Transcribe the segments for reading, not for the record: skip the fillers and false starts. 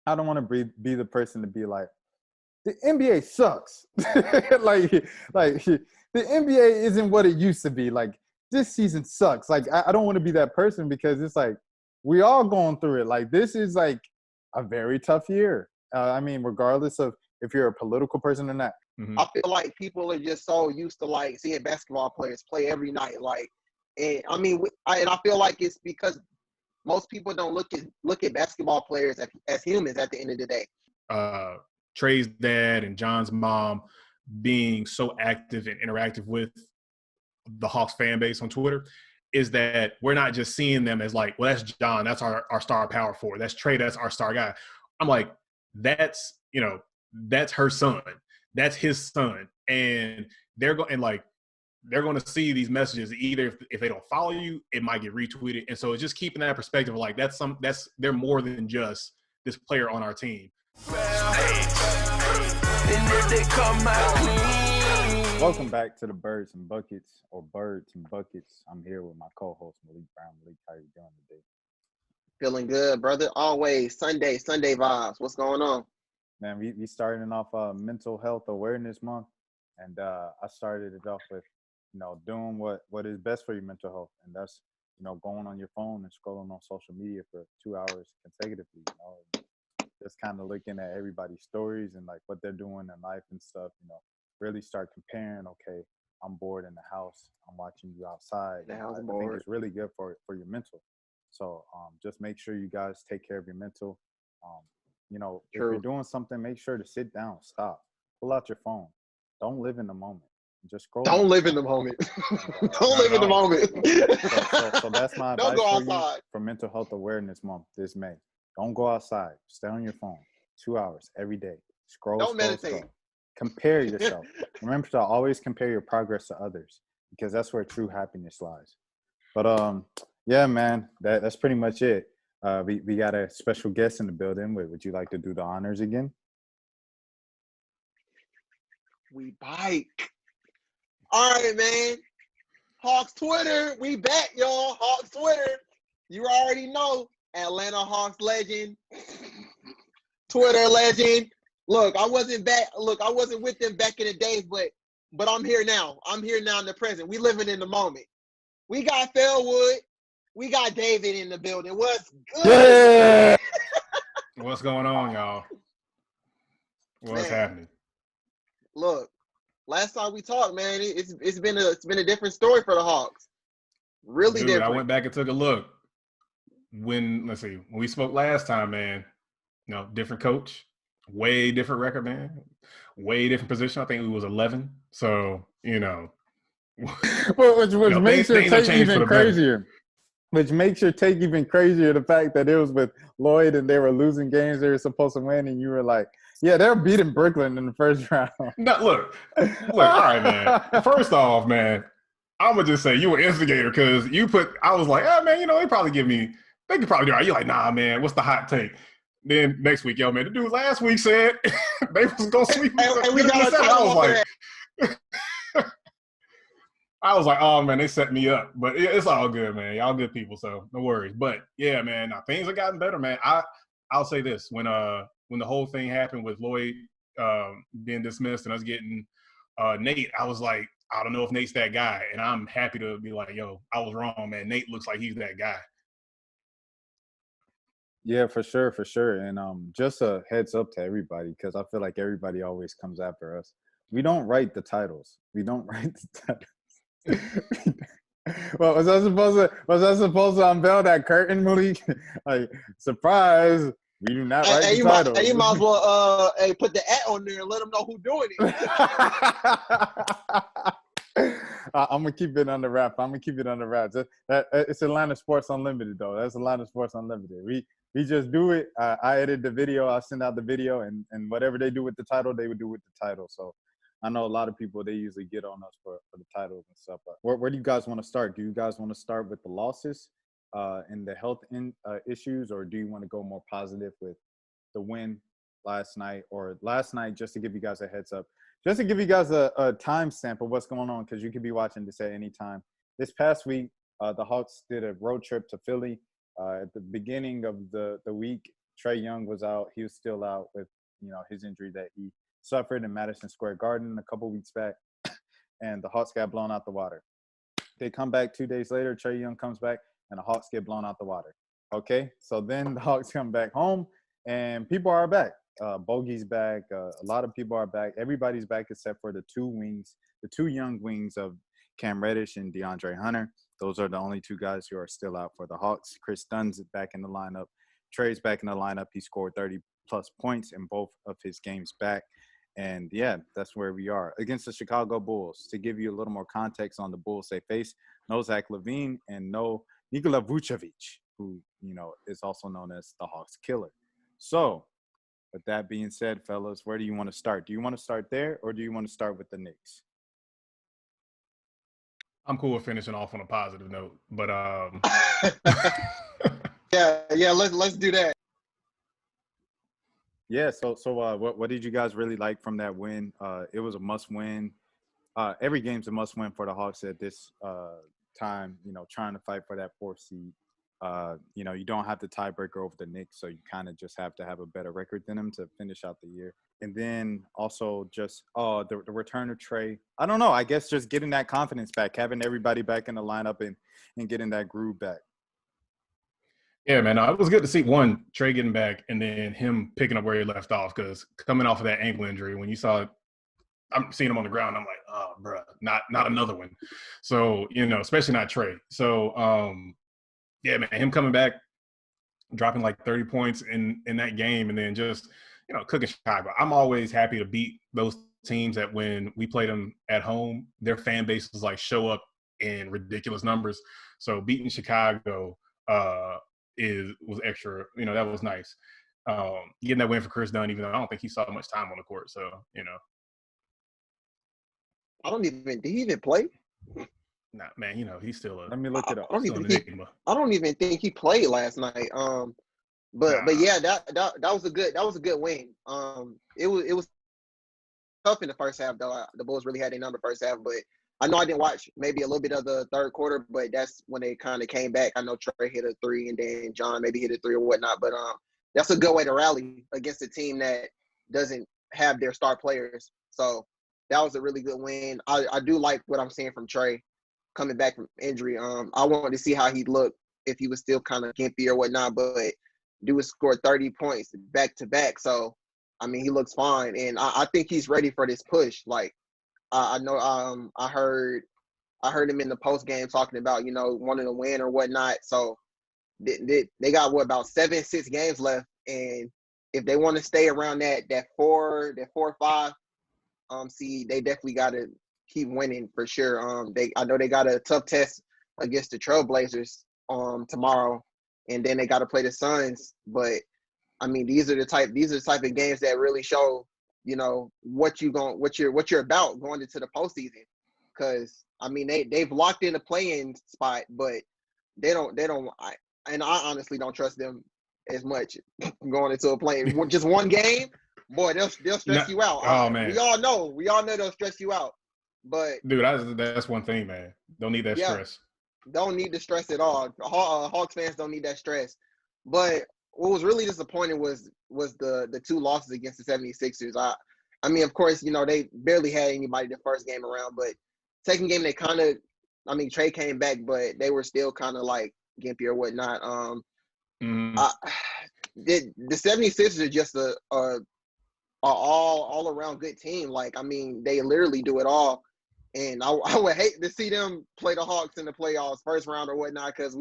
I don't want to be the person to be like, the NBA sucks. like the NBA isn't what it used to be. Like this season sucks. Like I don't want to be that person because it's like we all going through it. Like this is like a very tough year. I mean, regardless of if you're a political person or not. Mm-hmm. I feel like people are just so used to like seeing basketball players play every night. Like, and I mean, and I feel like it's because most people don't look at basketball players as humans at the end of the day. Trey's dad and John's mom being so active and interactive with the Hawks fan base on Twitter is that we're not just seeing them as like, well, that's John, that's our star power forward. That's Trey, that's our star guy. I'm like, that's her son. That's his son. And they're going to see these messages either if they don't follow you, it might get retweeted. And so it's just keeping that perspective of like they're more than just this player on our team. Welcome back to the Birds and Buckets, or Birds and Buckets. I'm here with my co-host Malik Brown. Malik, how you doing today? Feeling good, brother. Always Sunday vibes. What's going on? Man, we starting off Mental Health Awareness Month, and I started it off with doing what is best for your mental health, and that's going on your phone and scrolling on social media for 2 hours consecutively. Just kind of looking at everybody's stories and like what they're doing in life and stuff. Really start comparing. Okay, I'm bored in the house. I'm watching you outside. I think it's really good for your mental. So just make sure you guys take care of your mental. If you're doing something, make sure to sit down, stop, pull out your phone. Don't live in the moment. Just scroll. Don't live in the moment. Don't live in the moment. So that's my advice for you for Mental Health Awareness Month this May. Don't go outside. Stay on your phone 2 hours every day. Don't meditate. Compare yourself. Remember to always compare your progress to others because that's where true happiness lies. But yeah, man, that's pretty much it. We got a special guest in the building. Would you like to do the honors again? We bike. All right, man. Hawks Twitter. We back, y'all. Hawks Twitter. You already know. Atlanta Hawks legend. Twitter legend. Look, I wasn't with them back in the days, but I'm here now. I'm here now in the present. We living in the moment. We got Felwood. We got David in the building. What's good? Yeah. What's going on, y'all? What's happening? Look, last time we talked, man, it's been a different story for the Hawks. Really different. I went back and took a look. When we spoke last time, man, different coach, way different record, man, way different position. I think it was 11. So, well, which makes your take even crazier. Which makes your take even crazier, the fact that it was with Lloyd and they were losing games they were supposed to win, and you were like, yeah, they're beating Brooklyn in the first round. No, look, all right, man. First off, man, I'm going to just say you were an instigator because I was like, man, they could probably do it. You're like, nah, man, what's the hot take? Then next week, man, the dude last week said they was going to sweep. And we got I was like, oh, man, they set me up. But it's all good, man. Y'all good people, so no worries. But, yeah, man, things have gotten better, man. I'll say this. When the whole thing happened with Lloyd being dismissed and us getting Nate, I was like, I don't know if Nate's that guy. And I'm happy to be like, yo, I was wrong, man. Nate looks like he's that guy. Yeah, for sure. And just a heads up to everybody, because I feel like everybody always comes after us. We don't write the titles. Well, was I supposed to unveil that curtain, Malik? Like, surprise, we do not write the titles. You might as well put the @ on there and let them know who's doing it. I'm gonna keep it under wraps. It's Atlanta Sports Unlimited, though. That's Atlanta Sports Unlimited. We just do it. I edit the video. I send out the video, and whatever they do with the title, they would do with the title. So I know a lot of people, they usually get on us for the titles and stuff. But where do you guys want to start? Do you guys want to start with the losses and the health issues, or do you want to go more positive with the win last night, just to give you guys a heads up, just to give you guys a timestamp of what's going on, because you could be watching this at any time. This past week, the Hawks did a road trip to Philly. At the beginning of the week, Trae Young was out. He was still out with, his injury that he suffered in Madison Square Garden a couple weeks back. And the Hawks got blown out the water. They come back 2 days later. Trae Young comes back, and the Hawks get blown out the water. Okay, so then the Hawks come back home, and people are back. Bogey's back. A lot of people are back. Everybody's back except for the two young wings of Cam Reddish and DeAndre Hunter. Those are the only two guys who are still out for the Hawks. Chris Dunn's back in the lineup. Trey's back in the lineup. He scored 30-plus points in both of his games back. And, yeah, that's where we are. Against the Chicago Bulls, to give you a little more context on the Bulls they face, no Zach LaVine and no Nikola Vucevic, who, is also known as the Hawks killer. So, with that being said, fellas, where do you want to start? Do you want to start there, or do you want to start with the Knicks? I'm cool with finishing off on a positive note, but yeah, let's do that. Yeah, so what did you guys really like from that win? It was a must-win. Every game's a must-win for the Hawks at this time, trying to fight for that fourth seed. You don't have the tiebreaker over the Knicks, so you kind of just have to have a better record than them to finish out the year. And then also just the return of Trae. I don't know. I guess just getting that confidence back, having everybody back in the lineup and getting that groove back. Yeah, man, it was good to see, one, Trae getting back, and then him picking up where he left off, because coming off of that ankle injury, when you saw – I'm seeing him on the ground, I'm like, oh, bro, not another one. So, especially not Trae. So, yeah, man, him coming back, dropping like 30 points in that game, and then just, cooking Chicago. I'm always happy to beat those teams that when we play them at home, their fan bases like show up in ridiculous numbers. So beating Chicago was extra, that was nice. Getting that win for Chris Dunn, even though I don't think he saw much time on the court. So, Did he even play? Nah, man, he's still Let me look it up. I don't even think he played last night. But yeah, that was a good win. It was tough in the first half though. The Bulls really had their number first half, but I know I didn't watch maybe a little bit of the third quarter, but that's when they kind of came back. I know Trae hit a three, and then John maybe hit a three or whatnot. But that's a good way to rally against a team that doesn't have their star players. So that was a really good win. I do like what I'm seeing from Trae coming back from injury. I wanted to see how he'd look if he was still kind of gimpy or whatnot, but dude scored 30 points back to back. So, I mean, he looks fine, and I think he's ready for this push. Like, I know I heard him in the post game talking about wanting to win or whatnot. So they got about 6 games left, and if they want to stay around that 4 or 5 seed, they definitely got to keep winning for sure. I know they got a tough test against the Trailblazers tomorrow, and then they got to play the Suns. But I mean, these are the type of games that really show what you're about going into the postseason. Because I mean, they've locked in a play-in spot, but they don't. I honestly don't trust them as much going into a play-in. Just one game, boy, they'll stress you out. Oh man, we all know they'll stress you out. But dude, that's one thing, man. Don't need that stress. Don't need the stress at all. Hawks fans don't need that stress. But what was really disappointing was the 2 losses against the 76ers. I mean, of course, they barely had anybody the first game around, but second game they kind of, I mean, Trae came back, but they were still kind of like gimpy or whatnot. The 76ers are just a all around good team. Like, I mean, they literally do it all. And I would hate to see them play the Hawks in the playoffs first round or whatnot, because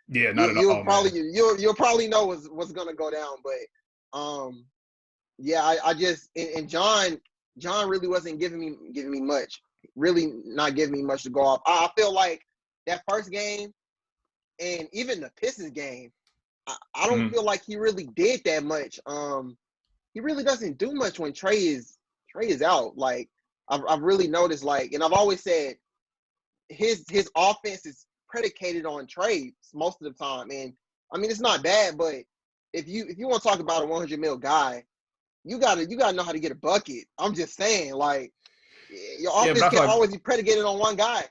you'll probably know what's gonna go down. But yeah, I just and John really wasn't giving me much, really not giving me much to go off. I feel like that first game and even the Pistons game, I don't feel like he really did that much. He really doesn't do much when Trae is out. Like, I've really noticed, like, and I've always said his offense is predicated on Trae most of the time. And I mean, it's not bad, but if you want to talk about a 100 mil guy, you gotta know how to get a bucket. I'm just saying, like, your offense can't always be predicated on one guy.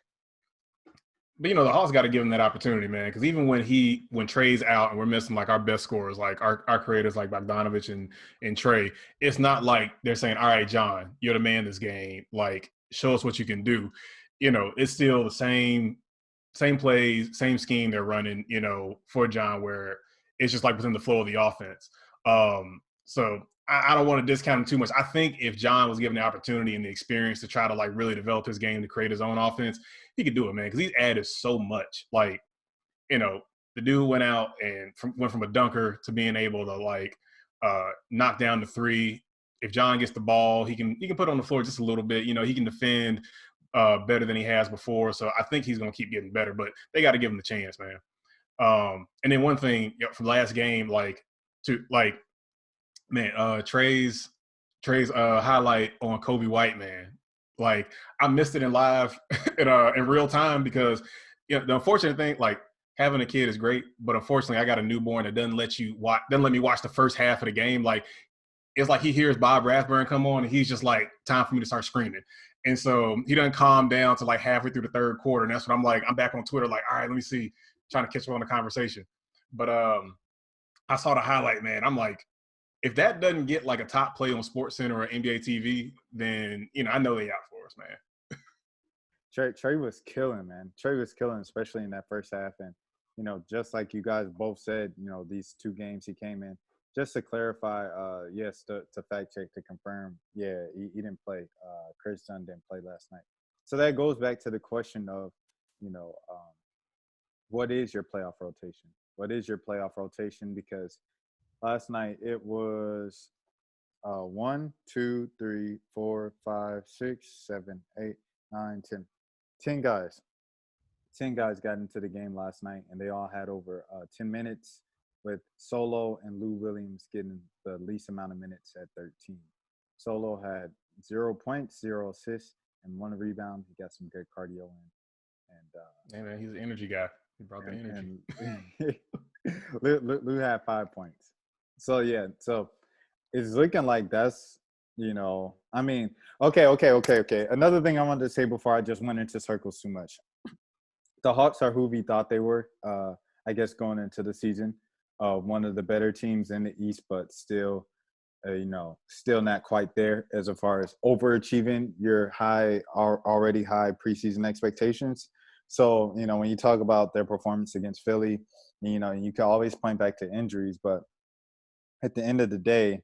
But the Hawks got to give him that opportunity, man. Because even when Trey's out and we're missing like our best scorers, like our creators like Bogdanovich and Trey, it's not like they're saying, "All right, John, you're the man this game. Like, show us what you can do." It's still the same plays, same scheme they're running. For John, where it's just like within the flow of the offense. So I don't want to discount him too much. I think if John was given the opportunity and the experience to try to like really develop his game to create his own offense, he could do it, man, because he's added so much. Like, the dude went out and went from a dunker to being able to like knock down the three. If John gets the ball, he can put it on the floor just a little bit. He can defend better than he has before. So I think he's going to keep getting better, but they got to give him the chance, man. And then one thing from last game, Trey's highlight on Kobe White, man. Like, I missed it in live in real time because the unfortunate thing, like, having a kid is great, but unfortunately I got a newborn that doesn't let me watch the first half of the game. Like, it's like he hears Bob Rathburn come on and he's just like, time for me to start screaming. And so he doesn't calm down to like halfway through the third quarter. And that's what I'm like, I'm back on Twitter like, all right, let me see, trying to catch up on the conversation. But I saw the highlight, man. I'm like, if that doesn't get like a top play on SportsCenter or NBA TV, then I know they out for us, man. Trey was killing, man. Trey was killing, especially in that first half. And just like you guys both said, these two games he came in. Just to clarify, yes, to fact check, to confirm, yeah, he didn't play. Chris Dunn didn't play last night. So that goes back to the question of, what is your playoff rotation? What is your playoff rotation? Because last night it was 1, 2, 3, 4, 5, 6, 7, 8, 9, 10. 10 guys. 10 guys got into the game last night, and they all had over 10 minutes, with Solo and Lou Williams getting the least amount of minutes at 13. Solo had 0 points, 0 assists, and 1 rebound. He got some good cardio in. And hey, man, he's an energy guy. He brought the energy. And Lou had 5 points. So, yeah. So, it's looking like that's, I mean, okay. Another thing I wanted to say before I just went into circles too much. The Hawks are who we thought they were, I guess, going into the season. One of the better teams in the East, but still, still not quite there as far as overachieving your already high preseason expectations. So, when you talk about their performance against Philly, you can always point back to injuries, but at the end of the day,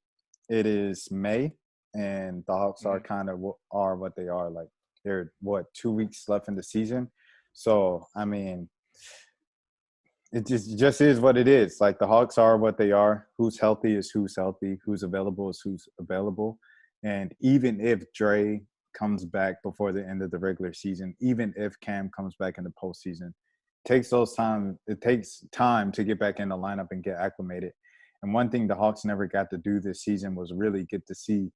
it is May, and the Hawks are kind of are what they are. Like, they're 2 weeks left in the season. So, I mean, it just is what it is. Like, the Hawks are what they are. Who's healthy is who's healthy. Who's available is who's available. And even if Dre comes back before the end of the regular season, even if Cam comes back in the postseason, it takes time to get back in the lineup and get acclimated. And one thing the Hawks never got to do this season was really get to see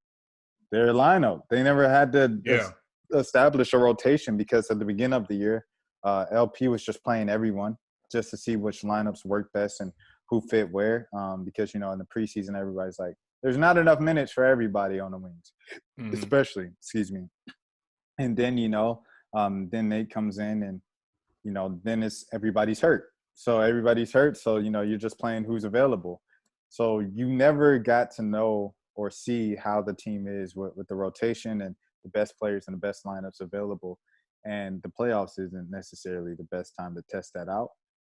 their lineup. They never had to establish a rotation because at the beginning of the year, LP was just playing everyone just to see which lineups work best and who fit where. Because, in the preseason, everybody's like, there's not enough minutes for everybody on the wings, especially, And then, then Nate comes in and, then it's everybody's hurt. So everybody's hurt. So, you're just playing who's available. So you never got to know or see how the team is with the rotation and the best players and the best lineups available. And the playoffs isn't necessarily the best time to test that out.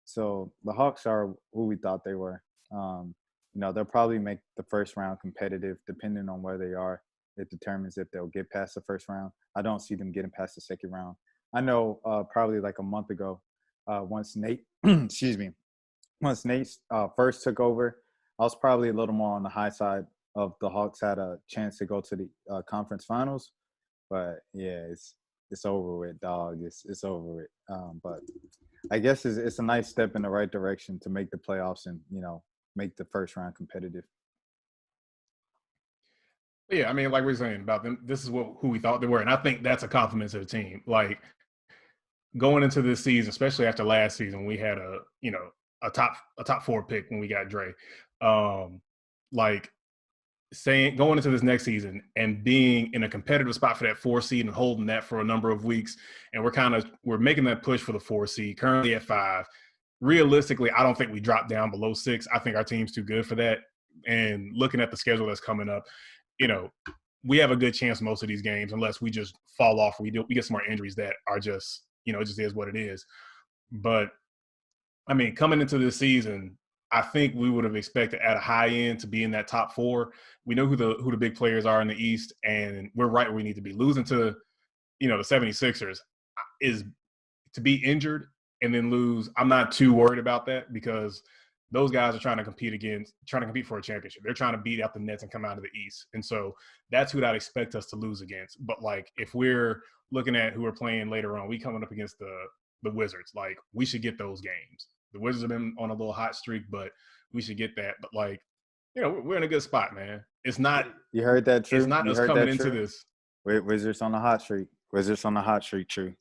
So the Hawks are who we thought they were. They'll probably make the first round competitive depending on where they are. It determines if they'll get past the first round. I don't see them getting past the second round. I know probably like a month ago, once Nate, once Nate first took over, I was probably a little more on the high side of the Hawks had a chance to go to the conference finals. But, yeah, it's over with, dog. It's over with. But I guess it's a nice step in the right direction to make the playoffs and, make the first round competitive. Yeah, I mean, like we were saying about them, this is who we thought they were. And I think that's a compliment to the team. Like, going into this season, especially after last season, we had a top 4 pick when we got Dre. Like, going into this next season and being in a competitive spot for that 4 seed and holding that for a number of weeks, and we're making that push for the 4 seed, currently at 5. Realistically, I don't think we drop down below 6. I think our team's too good for that. And looking at the schedule that's coming up, we have a good chance most of these games, unless we just fall off. We get some more injuries that are just, it just is what it is. But I mean, coming into this season, I think we would have expected at a high end to be in that top 4. We know who the big players are in the East, and we're right where we need to be. Losing to, the 76ers is to be injured and then lose. I'm not too worried about that because those guys are trying to compete for a championship. They're trying to beat out the Nets and come out of the East. And so that's who I'd expect us to lose against. But like, if we're looking at who we're playing later on, we coming up against the Wizards, like we should get those games. The Wizards have been on a little hot streak, but we should get that. But like, we're in a good spot, man. It's not. You heard that, True? It's not you us heard coming that, into True? this. Wizards on the hot streak. Wizards on the hot streak, True.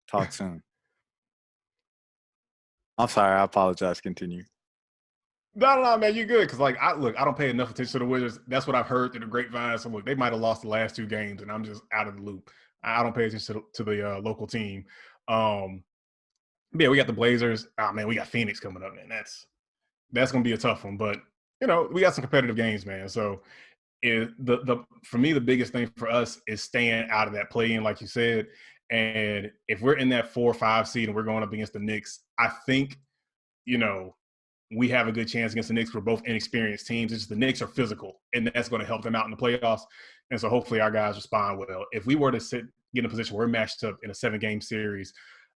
Talk soon. I'm sorry. I apologize. Continue. No, man, you're good. Because, I don't pay enough attention to the Wizards. That's what I've heard through the grapevine. So, look, they might have lost the last 2 games, and I'm just out of the loop. I don't pay attention to the local team. Yeah, we got the Blazers. Oh, man, we got Phoenix coming up, man. That's going to be a tough one. But, we got some competitive games, man. So, for me, the biggest thing for us is staying out of that play-in, like you said. And if we're in that 4 or 5 seed and we're going up against the Knicks, I think, we have a good chance against the Knicks. We're both inexperienced teams. It's just the Knicks are physical, and that's going to help them out in the playoffs. And so hopefully our guys respond well. If we were to get in a position where we're matched up in a 7-game series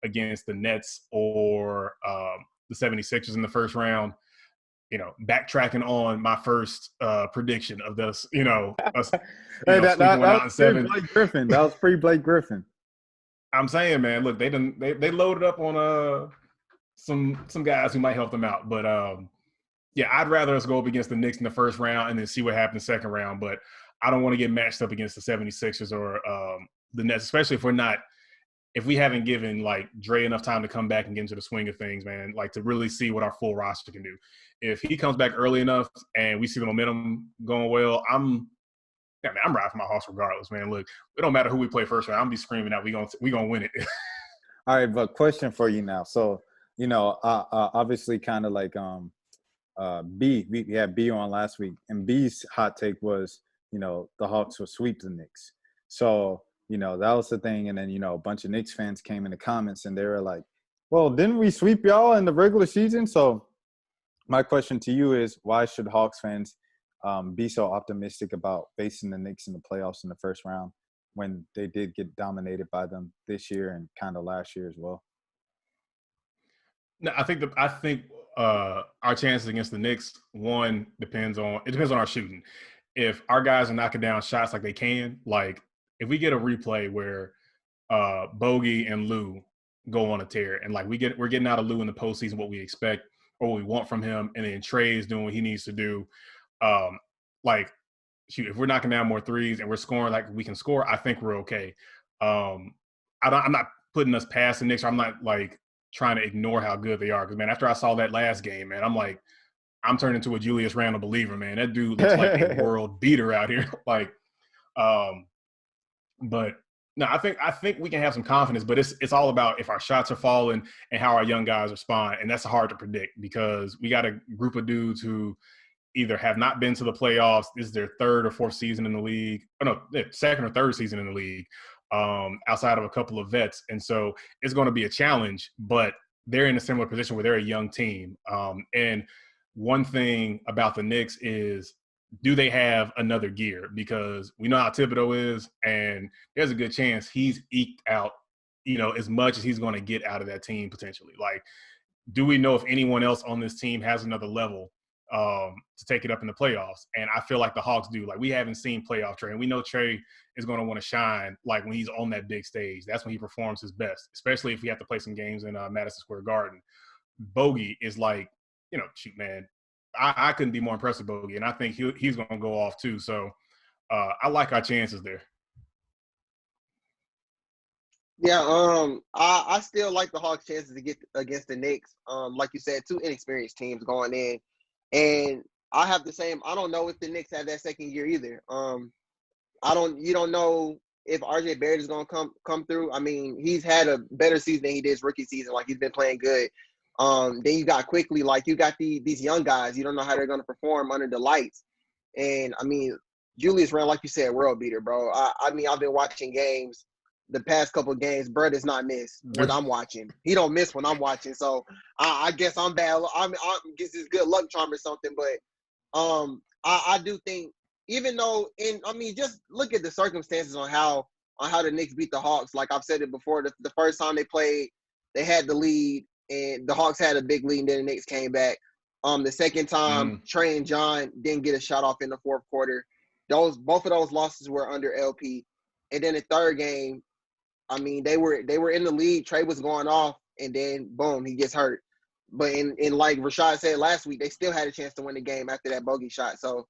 against the Nets or the 76ers in the first round, backtracking on my first prediction of this, us Hey, that out in was 7. Blake Griffin. That was pre-Blake Griffin. I'm saying, man, look, they loaded up on some guys who might help them out. But yeah, I'd rather us go up against the Knicks in the first round and then see what happens second round. But I don't want to get matched up against the 76ers or the Nets, especially if we haven't given like Dre enough time to come back and get into the swing of things, man, like to really see what our full roster can do. If he comes back early enough and we see the momentum going well, I'm riding for my Hawks regardless, man. Look, it don't matter who we play first round. I'm be screaming out, we gonna win it. All right, but question for you now. So, obviously kind of like we had B on last week, and B's hot take was, the Hawks will sweep the Knicks. So, that was the thing. And then, a bunch of Knicks fans came in the comments and they were like, well, didn't we sweep y'all in the regular season? So my question to you is, why should Hawks fans be so optimistic about facing the Knicks in the playoffs in the first round when they did get dominated by them this year and kind of last year as well? No, I think our chances against the Knicks, depends on our shooting. If our guys are knocking down shots like they can, like if we get a replay where Bogey and Lou go on a tear, and like we're getting out of Lou in the postseason what we expect or what we want from him, and then Trey's doing what he needs to do. If we're knocking down more threes and we're scoring like we can score, I think we're okay. I'm not putting us past the Knicks. I'm not like trying to ignore how good they are. Because, man, after I saw that last game, man, I'm like, I'm turning into a Julius Randle believer, man. That dude looks like a world beater out here. But no, I think we can have some confidence, but it's all about if our shots are falling and how our young guys respond. And that's hard to predict because we got a group of dudes who either have not been to the playoffs. This is their 3rd or 4th season in the league. Oh, no, 2nd or 3rd season in the league. Outside of a couple of vets. And so it's going to be a challenge, but they're in a similar position where they're a young team. And one thing about the Knicks is, do they have another gear? Because we know how Thibodeau is, and there's a good chance he's eked out, as much as he's going to get out of that team potentially. Like, do we know if anyone else on this team has another level to take it up in the playoffs? And I feel like the Hawks do. Like, we haven't seen playoff Trey, and we know Trey is going to want to shine like when he's on that big stage. That's when he performs his best, especially if we have to play some games in Madison Square Garden. Bogey is like, shoot, man, I couldn't be more impressed with Bogey, and I think he's going to go off too. So I like our chances there. Yeah, I still like the Hawks' chances to get against the Knicks. Like you said, 2 inexperienced teams going in, and I have the same. I don't know if the Knicks have that second year either. You don't know if RJ Barrett is gonna come through. I mean, he's had a better season than he did his rookie season. Like he's been playing good. Then you got quickly, like you got these young guys. You don't know how they're gonna perform under the lights. And I mean, Julius Randle, like you said, world beater, bro. I mean, I've been watching games. The past couple of games, Brett does not miss when I'm watching. He don't miss when I'm watching. So I guess I'm bad. I guess it's good luck charm or something. But I do think, even though just look at the circumstances on how the Knicks beat the Hawks. Like I've said it before, the first time they played, they had the lead and the Hawks had a big lead, and then the Knicks came back. The second time, Trey and John didn't get a shot off in the fourth quarter. Both of those losses were under LP. And then the third game, I mean, they were in the lead. Trey was going off, and then boom, he gets hurt. But in like Rashad said last week, they still had a chance to win the game after that bogey shot. So,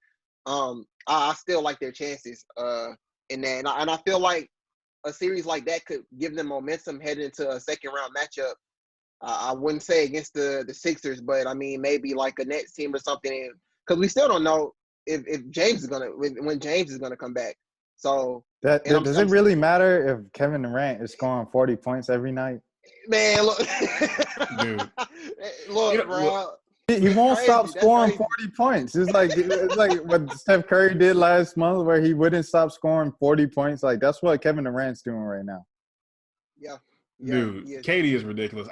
I still like their chances in that, and I feel like a series like that could give them momentum heading into a second round matchup. I wouldn't say against the Sixers, but I mean maybe like a Nets team or something, because we still don't know if James is when James is gonna come back. So does it really matter if Kevin Durant is scoring 40 points every night? Man, look, dude, look, bro. He won't stop scoring 40 points. It's like what Steph Curry did last month, where he wouldn't stop scoring 40 points. Like that's what Kevin Durant's doing right now. Yeah, dude, KD is ridiculous.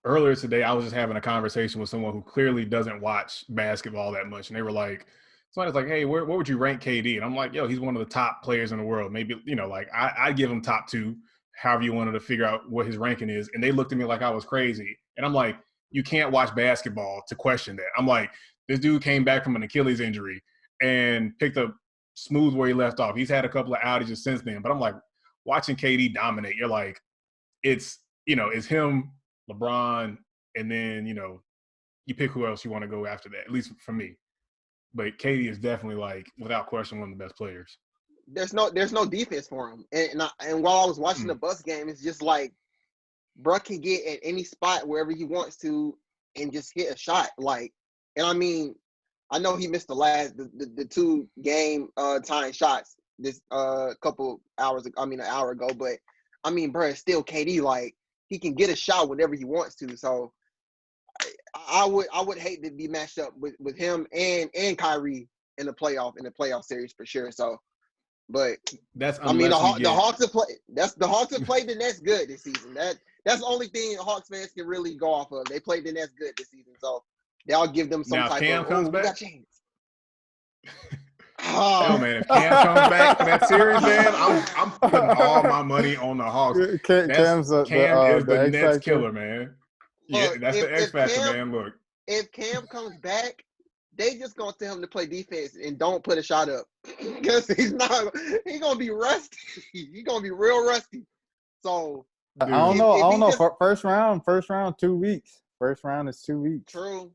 Earlier today, I was just having a conversation with someone who clearly doesn't watch basketball that much, and they were like, somebody's like, "Hey, where would you rank KD?" And I'm like, "Yo, he's one of the top players in the world. Maybe like I'd give him top 2, however you wanted to figure out what his ranking is." And they looked at me like I was crazy, and I'm like, you can't watch basketball to question that. I'm like, this dude came back from an Achilles injury and picked up smooth where he left off. He's had a couple of outages since then, but I'm like, watching KD dominate, you're like, it's him, LeBron, and then, you pick who else you want to go after that, at least for me. But KD is definitely, like, without question, one of the best players. There's no defense for him. And while I was watching the Bucks game, it's just like, bro can get at any spot wherever he wants to and just hit a shot. Like, and I mean, I know he missed the 2 game tying shots this couple hours ago, an hour ago, but I mean, bro, it's still KD. Like, he can get a shot whenever he wants to. So I would hate to be matched up with him and Kyrie in the playoff series for sure. So, but that's the Hawks have played. The Hawks have played the Nets good this season. That's the only thing Hawks fans can really go off of. They played the Nets good this season, so they'll give them some type Cam of. Comes back. We got chance. Oh man, if Cam comes back in that series, man, I'm putting all my money on the Hawks. Cam is the Nets killer, man. Look, that's the X factor, man. Look, if Cam comes back, they just gonna tell him to play defense and don't put a shot up, because he's gonna be rusty. He's gonna be real rusty. So I don't know. First round, 2 weeks. First round is 2 weeks. True.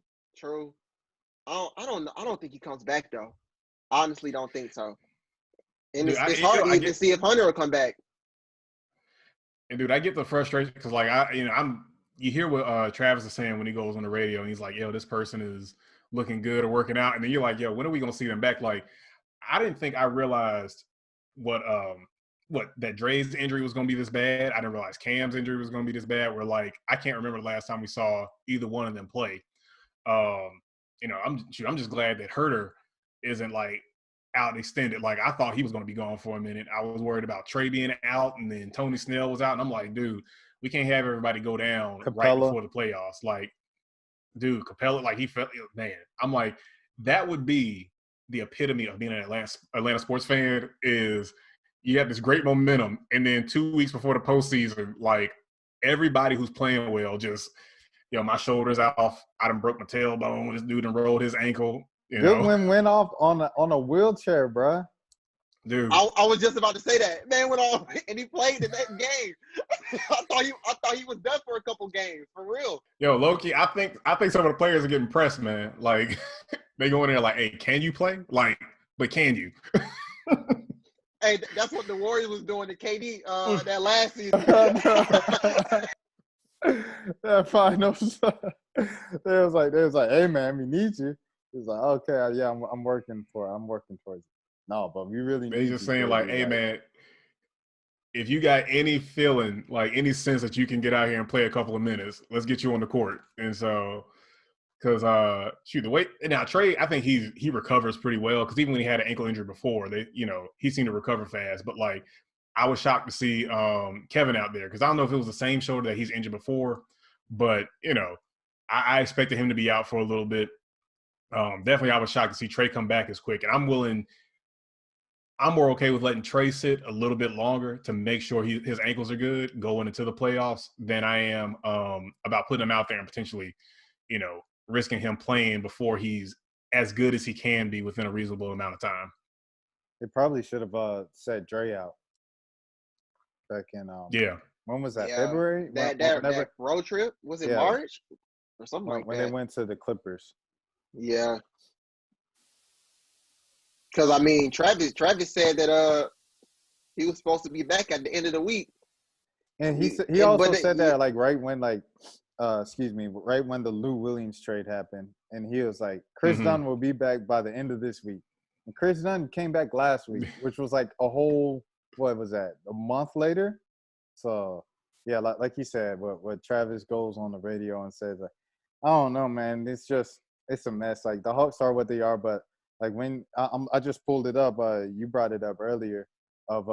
I don't know. I don't think he comes back though. I honestly don't think so. And dude, it's hard to even see if Hunter will come back. And dude, I get the frustration because, like, you hear what Travis is saying when he goes on the radio, and he's like, "Yo, this person is looking good or working out," and then you're like, "Yo, when are we gonna see them back?" Like, I didn't think I realized what that Dre's injury was gonna be this bad. I didn't realize Cam's injury was gonna be this bad. Where, like, I can't remember the last time we saw either one of them play. I'm just glad that Herter isn't, like, out extended. Like, I thought he was going to be gone for a minute. I was worried about Trey being out, and then Tony Snell was out. And I'm like, dude, we can't have everybody go down right before the playoffs. Like, dude, Capella, like, he felt, man. I'm like, that would be the epitome of being an Atlanta sports fan, is you have this great momentum, and then 2 weeks before the postseason, like, everybody who's playing well just, my shoulder's off. I done broke my tailbone. This dude done rolled his ankle. Goodwin went off on a wheelchair, bro. Dude, I was just about to say that. Man went off and he played in that game. I thought he was done for a couple games, for real. Yo, Loki, I think some of the players are getting pressed, man. Like, they go in there like, "Hey, can you play? Like, but can you?" Hey, that's what the Warriors was doing to KD that last season. That finals. They was like, "Hey man, we need you." He's like, okay, yeah, I'm working towards it. No, but we really They need just you, saying like, JB. hey man, if you got any feeling, like any sense that you can get out here and play a couple of minutes, let's get you on the court. And so, because shoot, the way now Trey, I think he recovers pretty well because even when he had an ankle injury before, he seemed to recover fast. But like, I was shocked to see Kevin out there because I don't know if it was the same shoulder that he's injured before, but I expected him to be out for a little bit. Definitely, I was shocked to see Trey come back as quick, and I'm more okay with letting Trey sit a little bit longer to make sure his ankles are good going into the playoffs than I am about putting him out there and potentially, risking him playing before he's as good as he can be within a reasonable amount of time. They probably should have set Dre out back in Yeah. When was that? Yeah. February? That road trip, was it March or something like when that? they went to the Clippers. Yeah. Because I mean, Travis said that he was supposed to be back at the end of the week, and he also said that like right when right when the Lou Williams trade happened, and he was like, Chris Dunn will be back by the end of this week, and Chris Dunn came back last week, which was like a whole a month later. So yeah, like you said, what Travis goes on the radio and says, like, I don't know, man, it's a mess. Like the Hawks are what they are, but like when I just pulled it up, you brought it up earlier of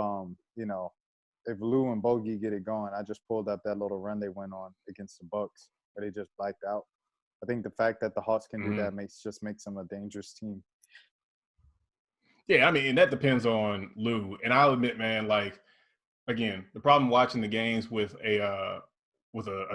if Lou and Bogey get it going. I just pulled up that little run they went on against the Bucks where they just blacked out. I think the fact that the Hawks can do that makes them a dangerous team. Yeah, I mean, and that depends on Lou. And I'll admit, man, like again, the problem watching the games with a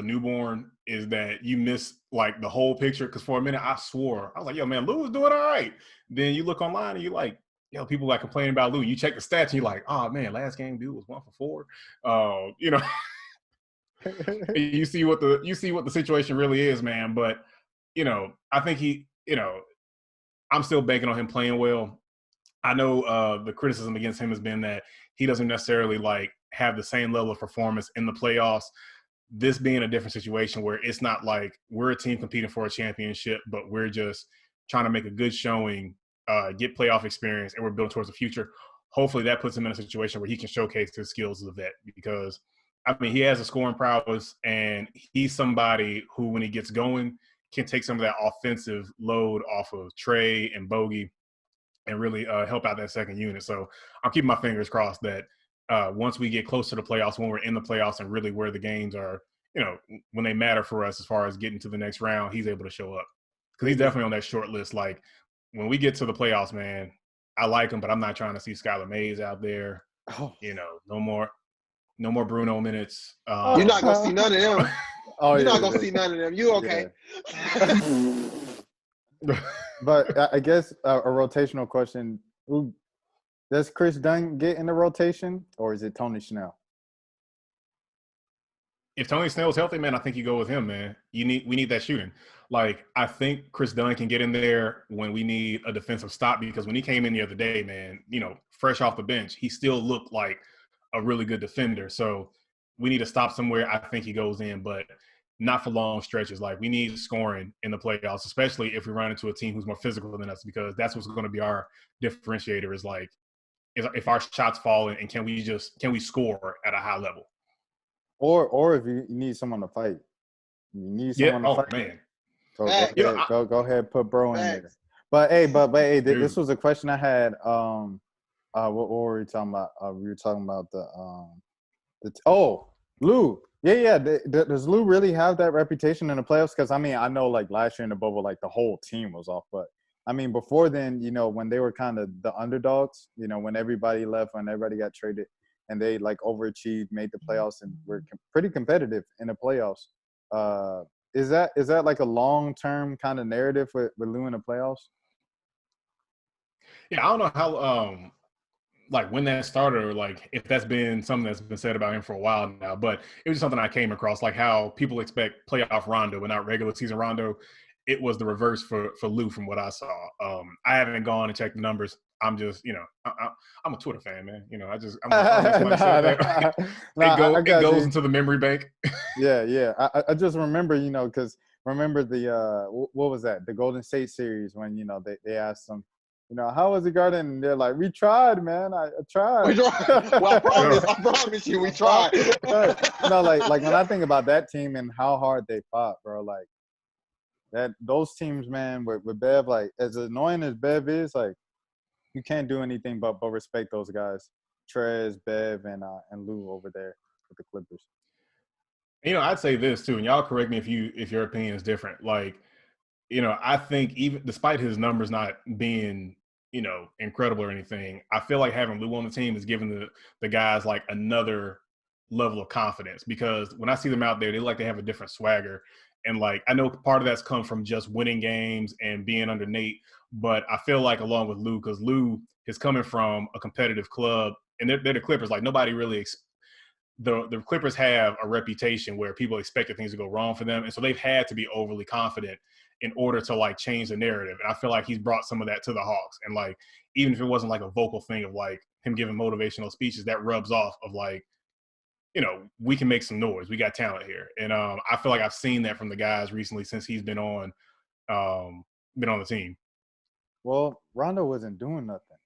newborn is that you miss like the whole picture. Because for a minute, I swore I was like, "Yo, man, Lou was doing all right." Then you look online and you're like, "Yo, people like complaining about Lou." You check the stats and you're like, "Oh man, last game dude was 1 for 4." You see what the situation really is, man. But I think I'm still banking on him playing well. I know the criticism against him has been that he doesn't necessarily like have the same level of performance in the playoffs. This being a different situation where it's not like we're a team competing for a championship, but we're just trying to make a good showing, get playoff experience, and we're building towards the future. Hopefully that puts him in a situation where he can showcase his skills as a vet because, I mean, he has a scoring prowess, and he's somebody who, when he gets going, can take some of that offensive load off of Trey and Bogey and really help out that second unit. So I'm keeping my fingers crossed that once we get close to the playoffs, when we're in the playoffs and really where the games are, when they matter for us as far as getting to the next round, he's able to show up. Because he's definitely on that short list. Like, when we get to the playoffs, man, I like him, but I'm not trying to see Skylar Mays out there. Oh. No more Bruno minutes. You're not going to see none of them. You're not going to see none of them. You okay? Yeah. But I guess a rotational question. Does Chris Dunn get in the rotation, or is it Tony Snell? If Tony Snell's healthy, man, I think you go with him, man. We need that shooting. Like, I think Chris Dunn can get in there when we need a defensive stop because when he came in the other day, man, fresh off the bench, he still looked like a really good defender. So we need to stop somewhere. I think he goes in, but not for long stretches. Like, we need scoring in the playoffs, especially if we run into a team who's more physical than us, because that's what's going to be our differentiator is like, if our shots fall in and can we score at a high level? Or if you need someone to fight. You need someone to fight. Man. Go ahead, put Bro in there. But hey, this was a question I had. What were we talking about? We were talking about Lou. Yeah. Does Lou really have that reputation in the playoffs? Because I mean, I know like last year in the bubble, like the whole team was off. But I mean, before then, when they were kind of the underdogs, when everybody left, when everybody got traded, and they like overachieved, made the playoffs, and were pretty competitive in the playoffs. Is that like a long-term kind of narrative with Lou in the playoffs? Yeah, I don't know how like when that started or like if that's been something that's been said about him for a while now, but it was something I came across, like how people expect playoff Rondo but not regular season Rondo. It was the reverse for Lou from what I saw. I haven't gone and checked the numbers. I'm just, I'm a Twitter fan, man. It goes into the memory bank. Yeah. I just remember, because remember the what was that? The Golden State series when they asked them, how was it guarding? And they're like, we tried, man. I tried. Well, I promise you, we tried. Like when I think about that team and how hard they fought, bro, like those teams, man, with Bev, like as annoying as Bev is, like you can't do anything but respect those guys, Trez, Bev, and Lou over there with the Clippers. I'd say this too, and y'all correct me if your opinion is different. Like, I think even despite his numbers not being, incredible or anything, I feel like having Lou on the team is giving the guys like another level of confidence, because when I see them out there, they like to have a different swagger. And like, I know part of that's come from just winning games and being under Nate, but I feel like along with Lou, because Lou is coming from a competitive club and they're the Clippers, like nobody really the Clippers have a reputation where people expected things to go wrong for them. And so they've had to be overly confident in order to like change the narrative. And I feel like he's brought some of that to the Hawks. And like, even if it wasn't like a vocal thing of like him giving motivational speeches, that rubs off of like, we can make some noise. We got talent here. And I feel like I've seen that from the guys recently since he's been on the team. Well, Rondo wasn't doing nothing.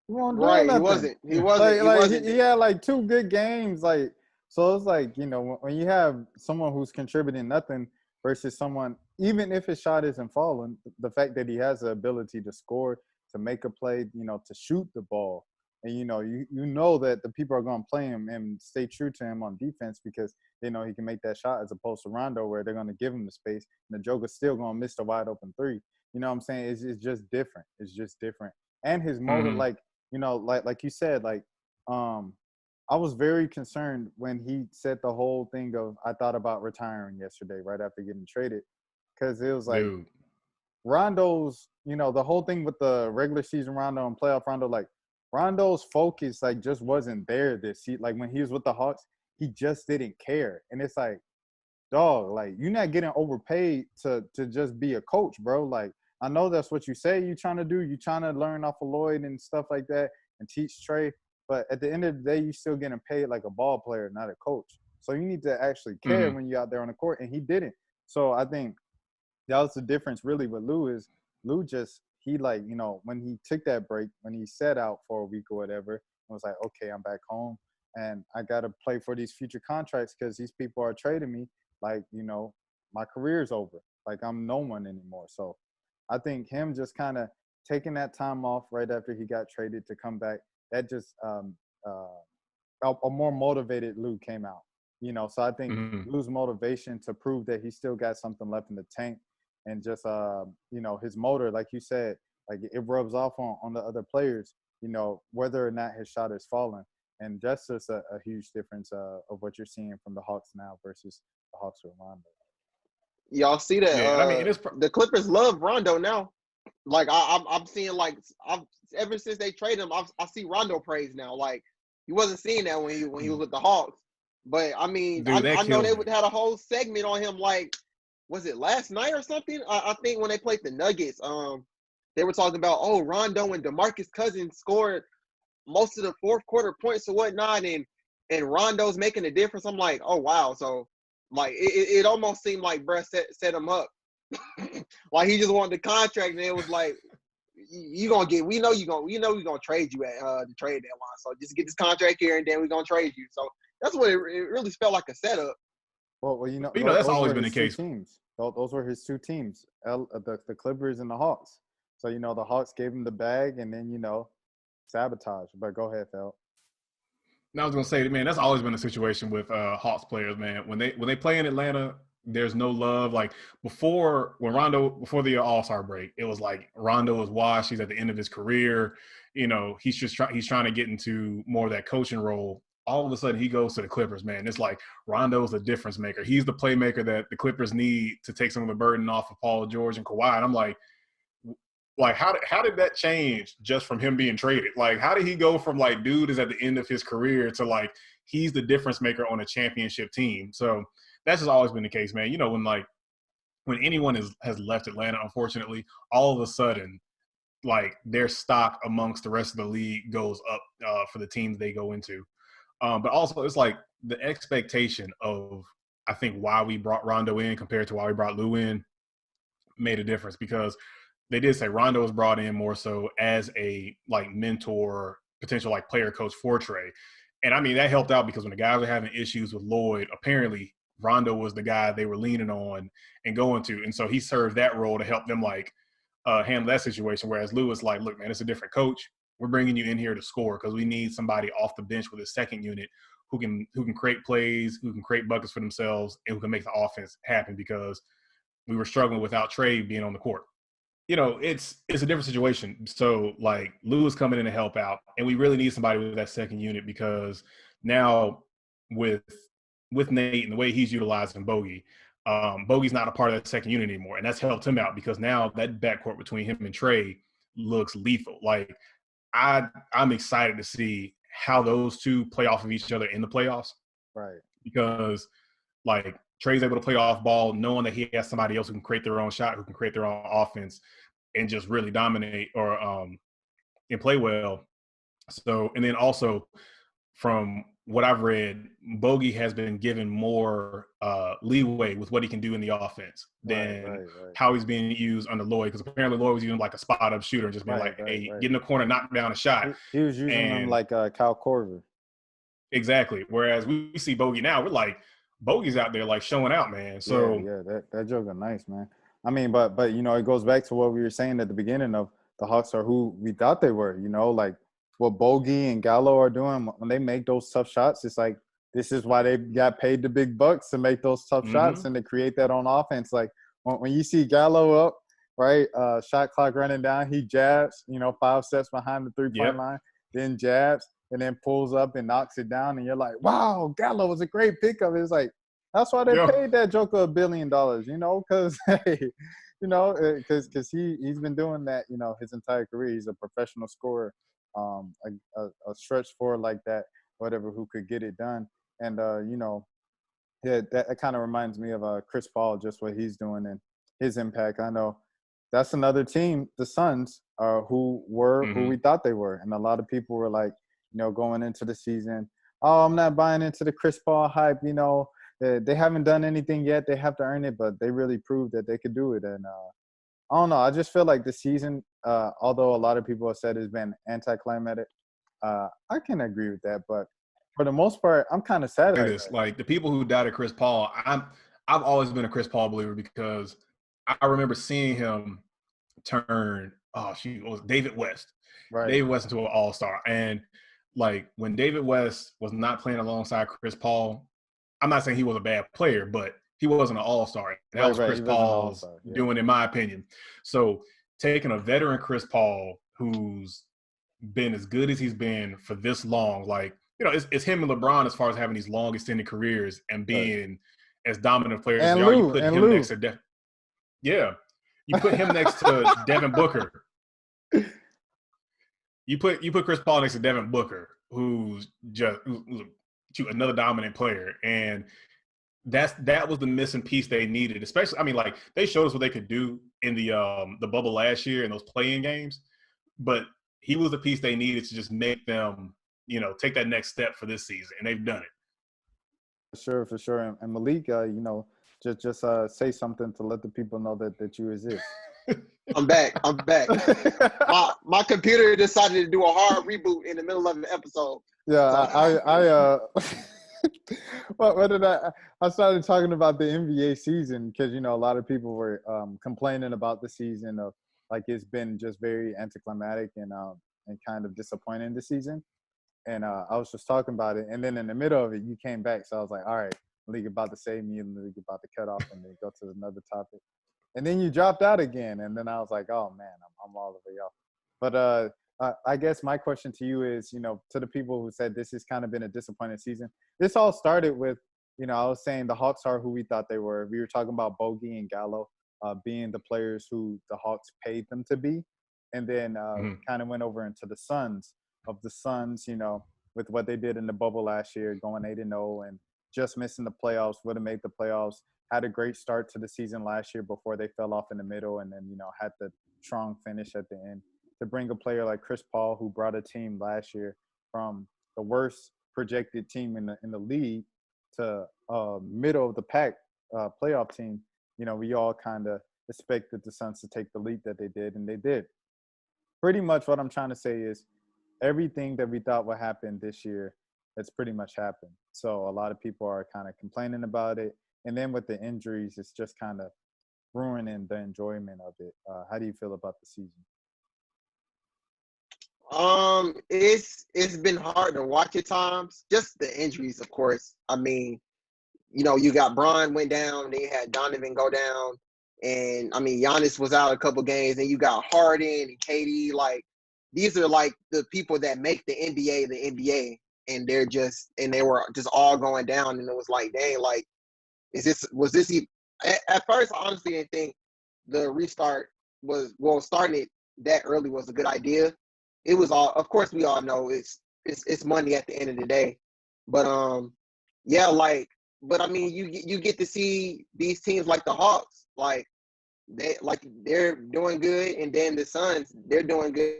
He wasn't. He wasn't. He had like 2 good games. Like, so it's like, when you have someone who's contributing nothing versus someone, even if his shot isn't falling, the fact that he has the ability to score, to make a play, to shoot the ball. And, you know that the people are going to play him and stay true to him on defense because they know he can make that shot, as opposed to Rondo where they're going to give him the space and the Joker's still going to miss the wide open 3. You know what I'm saying? It's just different. It's just different. And his motor, like you said, like I was very concerned when he said the whole thing of, I thought about retiring yesterday right after getting traded, because it was like, dude, Rondo's, the whole thing with the regular season Rondo and playoff Rondo, like Rondo's focus like just wasn't there like when he was with the Hawks, he just didn't care. And it's like, dog, like you're not getting overpaid to just be a coach, bro. Like, I know that's what you say you're trying to do. You're trying to learn off of Lloyd and stuff like that and teach Trey. But at the end of the day, you're still getting paid like a ball player, not a coach. So you need to actually care when you're out there on the court, and he didn't. So I think that was the difference really with Lou is Lou just, he like, when he took that break, when he sat out for a week or whatever, it was like, okay, I'm back home and I got to play for these future contracts because these people are trading me. Like, my career's over. Like, I'm no one anymore. So I think him just kind of taking that time off right after he got traded to come back, that just a more motivated Lou came out. So I think Lou's motivation to prove that he still got something left in the tank, and just his motor, like you said, like it rubs off on the other players, whether or not his shot is falling. And that's just a huge difference of what you're seeing from the Hawks now versus the Hawks with Rondo. Y'all see that? Yeah, I mean, the Clippers love Rondo now. Like I'm seeing, like ever since they traded him, I see Rondo praise now. Like he wasn't seeing that when he was with the Hawks. But I mean, dude, I know they had a whole segment on him. Like, was it last night or something? I think when they played the Nuggets, they were talking about, Rondo and DeMarcus Cousins scored most of the fourth quarter points or whatnot, and Rondo's making a difference. I'm like, oh wow. So like it almost seemed like Bruh set him up. Like he just wanted the contract, and it was like, we know we're gonna trade you at the trade deadline. So just get this contract here, and then we're gonna trade you. So that's what it really felt like, a setup. Well, that's always been the case. Teams. Those were his 2 teams, the Clippers and the Hawks. So the Hawks gave him the bag, and then sabotage. But go ahead, Phil. I was gonna say, man, that's always been a situation with Hawks players, man. When they play in Atlanta, there's no love. Like before the All-Star break, it was like Rondo is washed. He's at the end of his career. He's trying to get into more of that coaching role. All of a sudden, he goes to the Clippers, man. It's like Rondo's the difference maker. He's the playmaker that the Clippers need to take some of the burden off of Paul George and Kawhi. And I'm like how did that change just from him being traded? Like, how did he go from like dude is at the end of his career to like he's the difference maker on a championship team? So that's just always been the case, man. When anyone has left Atlanta, unfortunately, all of a sudden, like their stock amongst the rest of the league goes up for the teams they go into. But also, it's like the expectation of I think why we brought Rondo in compared to why we brought Lou in made a difference, because they did say Rondo was brought in more so as a like mentor, potential like player coach for Trey. And I mean, that helped out because when the guys were having issues with Lloyd, apparently Rondo was the guy they were leaning on and going to. And so he served that role to help them like handle that situation. Whereas Lou was like, look, man, it's a different coach. We're bringing you in here to score because we need somebody off the bench with a second unit who can create plays, who can create buckets for themselves, and who can make the offense happen, because we were struggling without Trey being on the court. You know, it's a different situation. So like Lou is coming in to help out, and we really need somebody with that second unit, because now with Nate and the way he's utilizing Bogey, Bogey's not a part of that second unit anymore, and that's helped him out because now that backcourt between him and Trey looks lethal. Like I'm excited to see how those two play off of each other in the playoffs. Right. Because like Trey's able to play off ball, knowing that he has somebody else who can create their own shot, who can create their own offense, and just really dominate or and play well. So, and then also from what I've read, Bogey has been given more leeway with what he can do in the offense than how he's being used under Lloyd. Because apparently Lloyd was using like a spot up shooter and just being hey, get in the corner, knock down a shot. He was using them like Kyle Korver. Exactly. Whereas we see Bogey now, we're like, Bogey's out there like showing out, man. So that joke is nice, man. I mean, but you know, it goes back to what we were saying at the beginning of the Hawks are who we thought they were. You know, like what Bogey and Gallo are doing when they make those tough shots. It's like this is why they got paid the big bucks to make those tough shots and to create that on offense. Like when you see Gallo up, right, shot clock running down, he jabs, you know, 5 steps behind the 3-point line, then jabs, and then pulls up and knocks it down, and you're like, wow, Gallo was a great pickup. It's like, that's why they paid that Joker $1 billion, you know, because, hey, you know, because he's been doing that, you know, his entire career. He's a professional scorer, a stretch forward like that, whatever, who could get it done. And, you know, that kind of reminds me of Chris Paul, just what he's doing and his impact. I know that's another team, the Suns, who were who we thought they were. And a lot of people were like, you know, going into the season, oh, I'm not buying into the Chris Paul hype. You know, they haven't done anything yet. They have to earn it, but they really proved that they could do it. And I don't know. I just feel like the season, although a lot of people have said it's been anticlimactic, I can agree with that. But for the most part, I'm kind of sad. Like the people who doubted Chris Paul, I've always been a Chris Paul believer, because I remember seeing him turn. It was David West. Right. David West into an all-star. And like when David West was not playing alongside Chris Paul, I'm not saying he was a bad player, but he wasn't an all-star. That was Chris Paul's doing, in my opinion. So taking a veteran Chris Paul who's been as good as he's been for this long, like, you know, it's him and LeBron as far as having these long extended careers and being as dominant players. And you Lou, put and him Lou. next to you put him next to Devin Booker. You put Chris Paul next to Devin Booker, who's another dominant player, and that was the missing piece they needed. Especially, I mean, like they showed us what they could do in the bubble last year in those play-in games, but he was the piece they needed to just make them, you know, take that next step for this season, and they've done it. For sure. And Malik, you know, just say something to let the people know that you exist. I'm back. My computer decided to do a hard reboot in the middle of the episode. Yeah, what did I started talking about the NBA season because, you know, a lot of people were complaining about the season of like it's been just very anticlimactic and kind of disappointing this season. And I was just talking about it. And then in the middle of it, you came back. So I was like, all right, Malik about to save me and Malik about to cut off and then go to another topic. And then you dropped out again. And then I was like, oh, man, I'm all the way off. But I guess my question to you is, you know, to the people who said this has kind of been a disappointing season, this all started with, you know, I was saying the Hawks are who we thought they were. We were talking about Bogey and Gallo being the players who the Hawks paid them to be. And then kind of went over into the Suns. Of the Suns, you know, with what they did in the bubble last year, going 8-0 and just missing the playoffs, would have made the playoffs, had a great start to the season last year before they fell off in the middle and then, you know, had the strong finish at the end. To bring a player like Chris Paul, who brought a team last year from the worst projected team in the league to middle of the pack playoff team, we all kind of expected the Suns to take the leap that they did, and they did. Pretty much what I'm trying to say is everything that we thought would happen this year, it's pretty much happened. So a lot of people are kind of complaining about it. And then with the injuries, it's just kind of ruining the enjoyment of it. How do you feel about the season? It's been hard to watch at times. Just the injuries, of course. I mean, you got Bron went down, then you had Donovan go down, and I mean Giannis was out a couple games, and you got Harden and KD. Like these are like the people that make the NBA, and they were just all going down, and it was like, dang, like was this even, at first I honestly didn't think the restart starting it that early was a good idea. It was all, of course, we all know it's money at the end of the day, but yeah, like, but I mean, you get to see these teams like the Hawks, like they're doing good, and then the Suns, they're doing good.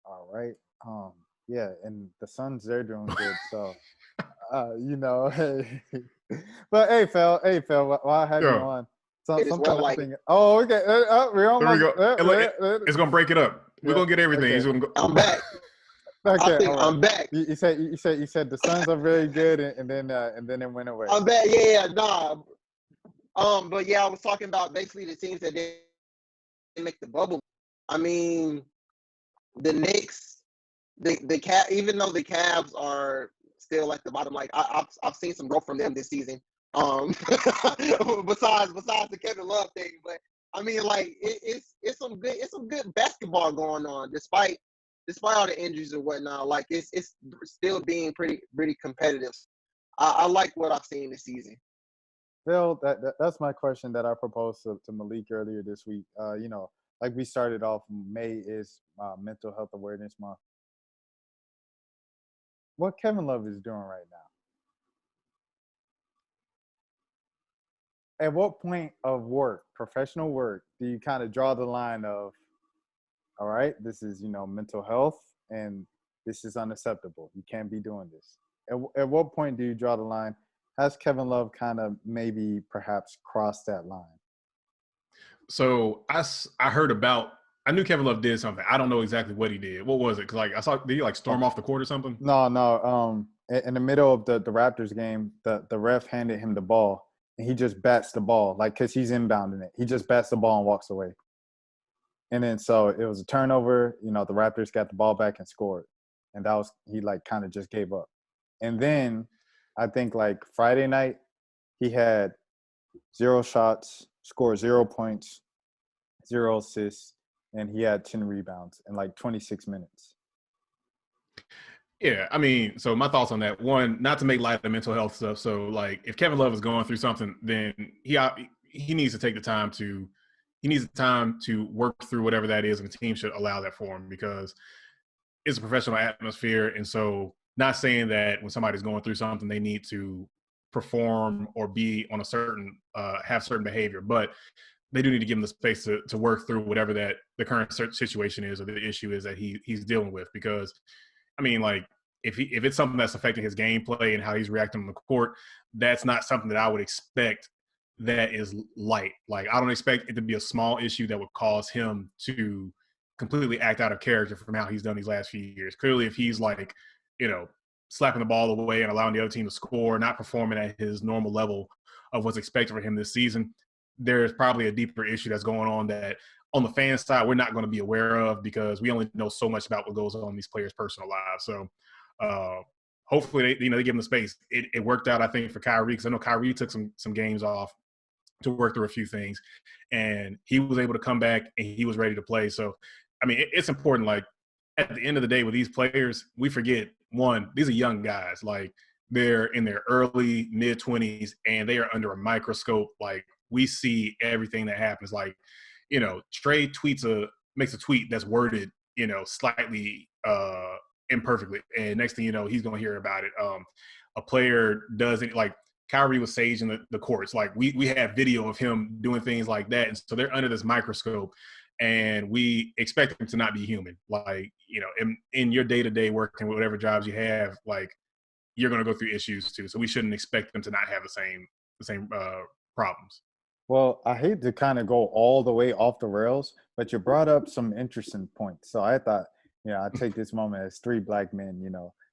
All right. Yeah, and the Suns, they're doing good. So, hey. But hey, Phil, while I have you on, something well, like, happening. Oh, okay. We're almost. There we go. It's gonna break it up. We're gonna get everything. Okay. I'm back. Okay, I think I'm back. You said the Suns are very good, and then it went away. I'm back. Yeah, nah. But yeah, I was talking about basically the teams that didn't make the bubble. I mean, the Knicks, even though the Cavs are still at the bottom, like I've seen some growth from them this season. Besides the Kevin Love thing, but I mean, like it's some good basketball going on despite all the injuries and whatnot. Like it's still being pretty competitive. I like what I've seen this season. Phil, that's my question that I proposed to Malik earlier this week. Like we started off, May is Mental Health Awareness Month. What Kevin Love is doing right now? At what point of work, professional work, do you kind of draw the line of, all right, this is, mental health, and this is unacceptable. You can't be doing this. At what point do you draw the line? Has Kevin Love kind of maybe perhaps crossed that line? So I knew Kevin Love did something. I don't know exactly what he did. What was it? Because like I saw, did he storm off the court or something? No. In the middle of the Raptors game, the ref handed him the ball, and he just bats the ball, because he's inbounding it. He just bats the ball and walks away. And then so it was a turnover. The Raptors got the ball back and scored, and he kind of just gave up. And then I think Friday night he had 0 shots, scored 0 points, 0 assists, and he had 10 rebounds in 26 minutes. Yeah, I mean, so my thoughts on that. One, not to make light of the mental health stuff. So if Kevin Love is going through something, then he needs to take the time to work through whatever that is, and the team should allow that for him because it's a professional atmosphere. And so not saying that when somebody's going through something, they need to perform or be on a certain, have certain behavior, but they do need to give him the space to work through whatever that the current situation is or the issue is that he's dealing with. Because, I mean, if it's something that's affecting his gameplay and how he's reacting on the court, that's not something that I would expect that is light. I don't expect it to be a small issue that would cause him to completely act out of character from how he's done these last few years. Clearly, if he's slapping the ball away and allowing the other team to score, not performing at his normal level of what's expected for him this season, there's probably a deeper issue that's going on that on the fan side we're not going to be aware of because we only know so much about what goes on in these players' personal lives. So hopefully they give him the space. It worked out, I think, for Kyrie, because I know Kyrie took some games off to work through a few things, and he was able to come back and he was ready to play. So, I mean, it's important. At the end of the day with these players, we forget, one, these are young guys. They're in their early, mid-20s, and they are under a microscope. We see everything that happens. Trey makes a tweet that's worded, slightly imperfectly. And next thing you know, he's going to hear about it. A player doesn't, Kyrie was saging the courts. We have video of him doing things like that. And so they're under this microscope. and we expect them to not be human. Like, you know, in your day-to-day working with whatever jobs you have, like, you're going to go through issues too. So we shouldn't expect them to not have the same problems. Well, I hate to kind of go all the way off the rails, but you brought up some interesting points. So I thought, I'd take this moment as three black men,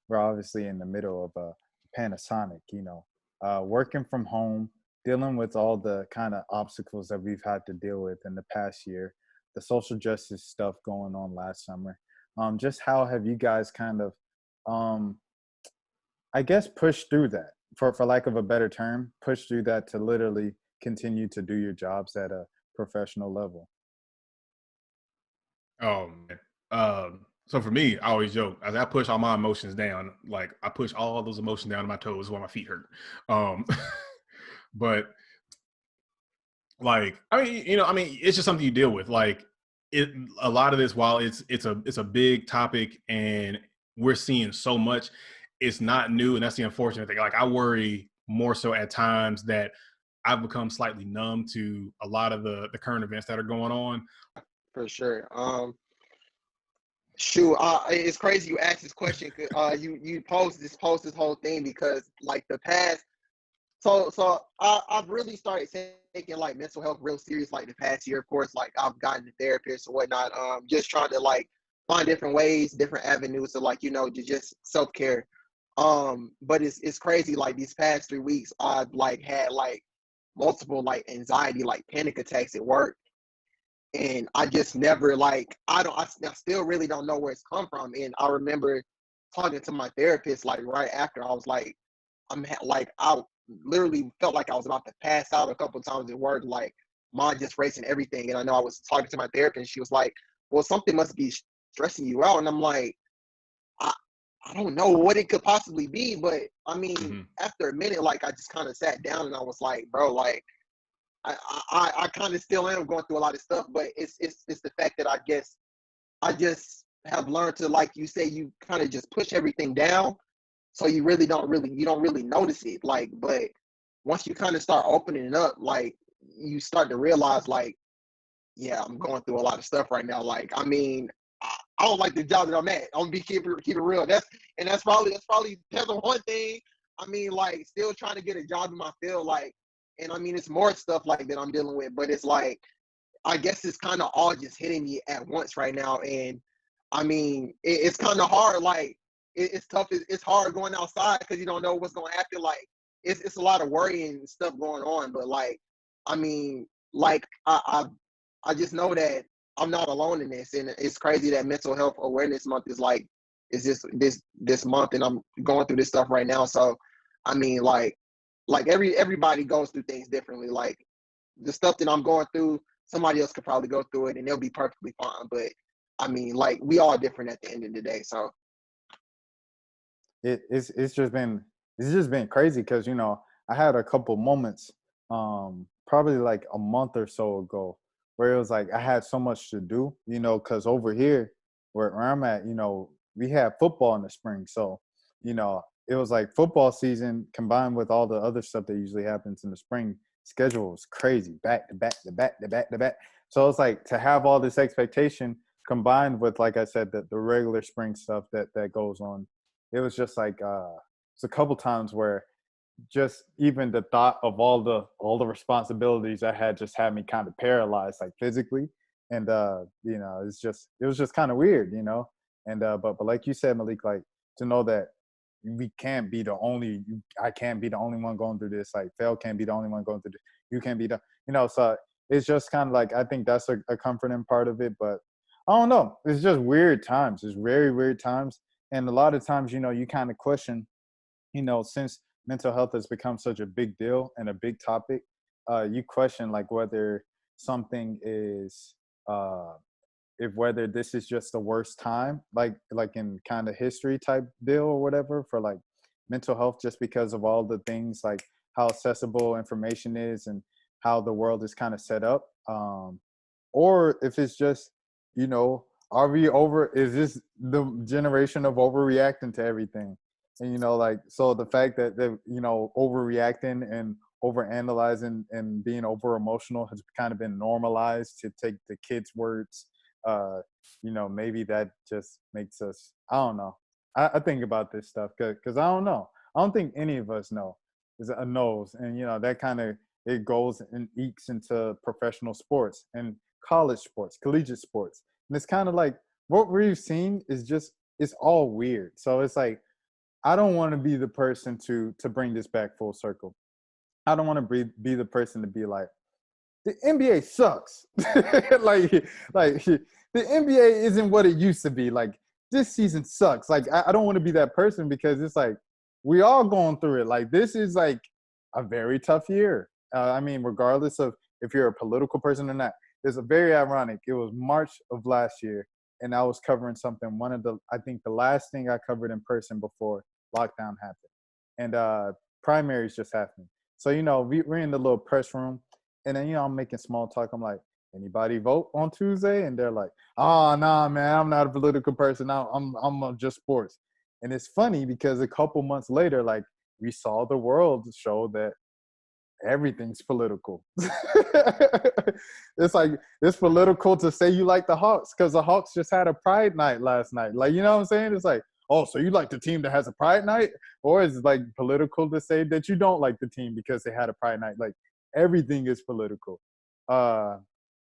we're obviously in the middle of a Panasonic, working from home, dealing with all the kind of obstacles that we've had to deal with in the past year, the social justice stuff going on last summer. Just how have you guys kind of, I guess, pushed through that, for lack of a better term, pushed through that to literally continue to do your jobs at a professional level? Oh man. So for me, I always joke. I push all my emotions down. Like, I push all those emotions down to my toes while my feet hurt. Um, but like, it's just something you deal with. Like, a lot of this, while it's a big topic and we're seeing so much, it's not new, and that's the unfortunate thing. Like, I worry more so at times that I've become slightly numb to a lot of the current events that are going on. For sure. Shoot, it's crazy you asked this question. You posed this whole thing because like the past. So I've really started taking like mental health real serious like the past year. Of course, like I've gotten a therapist or whatnot. Just trying to like find different ways, different avenues to like to just self-care. But it's crazy. Like these past 3 weeks, I've like had like multiple like anxiety, like panic attacks at work. And I just never like I still really don't know where it's come from. And I remember talking to my therapist like right after. I was like, I literally felt like I was about to pass out a couple of times at work, like mind just racing everything. And I know I was talking to my therapist, and she was like, "Well, something must be stressing you out." And I'm like, I don't know what it could possibly be, but I mean, after a minute, like I just kind of sat down and I was like, bro, like. I kind of still am going through a lot of stuff, but it's the fact that I guess I just have learned to, like you say, you kind of just push everything down, so you don't really notice it. Like, but once you kind of start opening it up, like you start to realize, like, yeah, I'm going through a lot of stuff right now. Like, I mean, I don't like the job that I'm at. I'm gonna keep it real. That's probably the one thing. I mean, like, still trying to get a job in my field, like. And I mean, it's more stuff like that I'm dealing with, but it's like, I guess it's kind of all just hitting me at once right now. And I mean, it's kind of hard. Like, it's tough. It's hard going outside because you don't know what's going to happen. Like, it's a lot of worrying and stuff going on. But like, I mean, like, I just know that I'm not alone in this. And it's crazy that Mental Health Awareness Month is like, is this month, and I'm going through this stuff right now. So, I mean, like everybody goes through things differently. Like the stuff that I'm going through, somebody else could probably go through it and they'll be perfectly fine. But I mean, like we all different at the end of the day. So It's just been crazy because I had a couple moments, probably like a month or so ago, where it was like I had so much to do, because over here where I'm at, we have football in the spring, so it was like football season combined with all the other stuff that usually happens in the spring. Schedule was crazy, back to back to back to back to back. So it's like to have all this expectation combined with, like I said, the regular spring stuff that goes on. It was just like it's a couple times where just even the thought of all the responsibilities I had just had me kind of paralyzed, like physically. And it was just kind of weird, And but like you said, Malik, like to know that I can't be the only one going through this. Like Phil can't be the only one going through this. You can't be so it's just kind of like, I think that's a comforting part of it. But I don't know. It's just weird times. It's very weird times. And a lot of times, you kind of question, since mental health has become such a big deal and a big topic, you question like whether something is whether this is just the worst time, like in kind of history type deal or whatever for like mental health, just because of all the things like how accessible information is and how the world is kind of set up, or if it's just, are we is this the generation of overreacting to everything? And like, so the fact that they're overreacting and overanalyzing and being over emotional has kind of been normalized to take the kids' words. Maybe that just makes us. I don't know. I think about this stuff because I don't know. I don't think any of us knows, and that kind of it goes and ekes into professional sports and college sports, collegiate sports, and it's kind of like what we've seen is just it's all weird. So it's like I don't want to be the person to bring this back full circle. I don't want to be the person to be like the NBA sucks. like the NBA isn't what it used to be. Like this season sucks. Like I don't want to be that person because it's like we all going through it. Like this is like a very tough year. Regardless of if you're a political person or not, it's a very ironic. It was March of last year, and I was covering something. I think the last thing I covered in person before lockdown happened, and primaries just happened. So we're in the little press room, and then I'm making small talk. I'm like, anybody vote on Tuesday? And they're like, oh nah, man, I'm not a political person. I'm just sports. And it's funny because a couple months later, like we saw the world show that everything's political. It's like it's political to say you like the Hawks because the Hawks just had a pride night last night. Like, you know what I'm saying? It's like, oh, so you like the team that has a pride night? Or is it like political to say that you don't like the team because they had a pride night? Like everything is political. I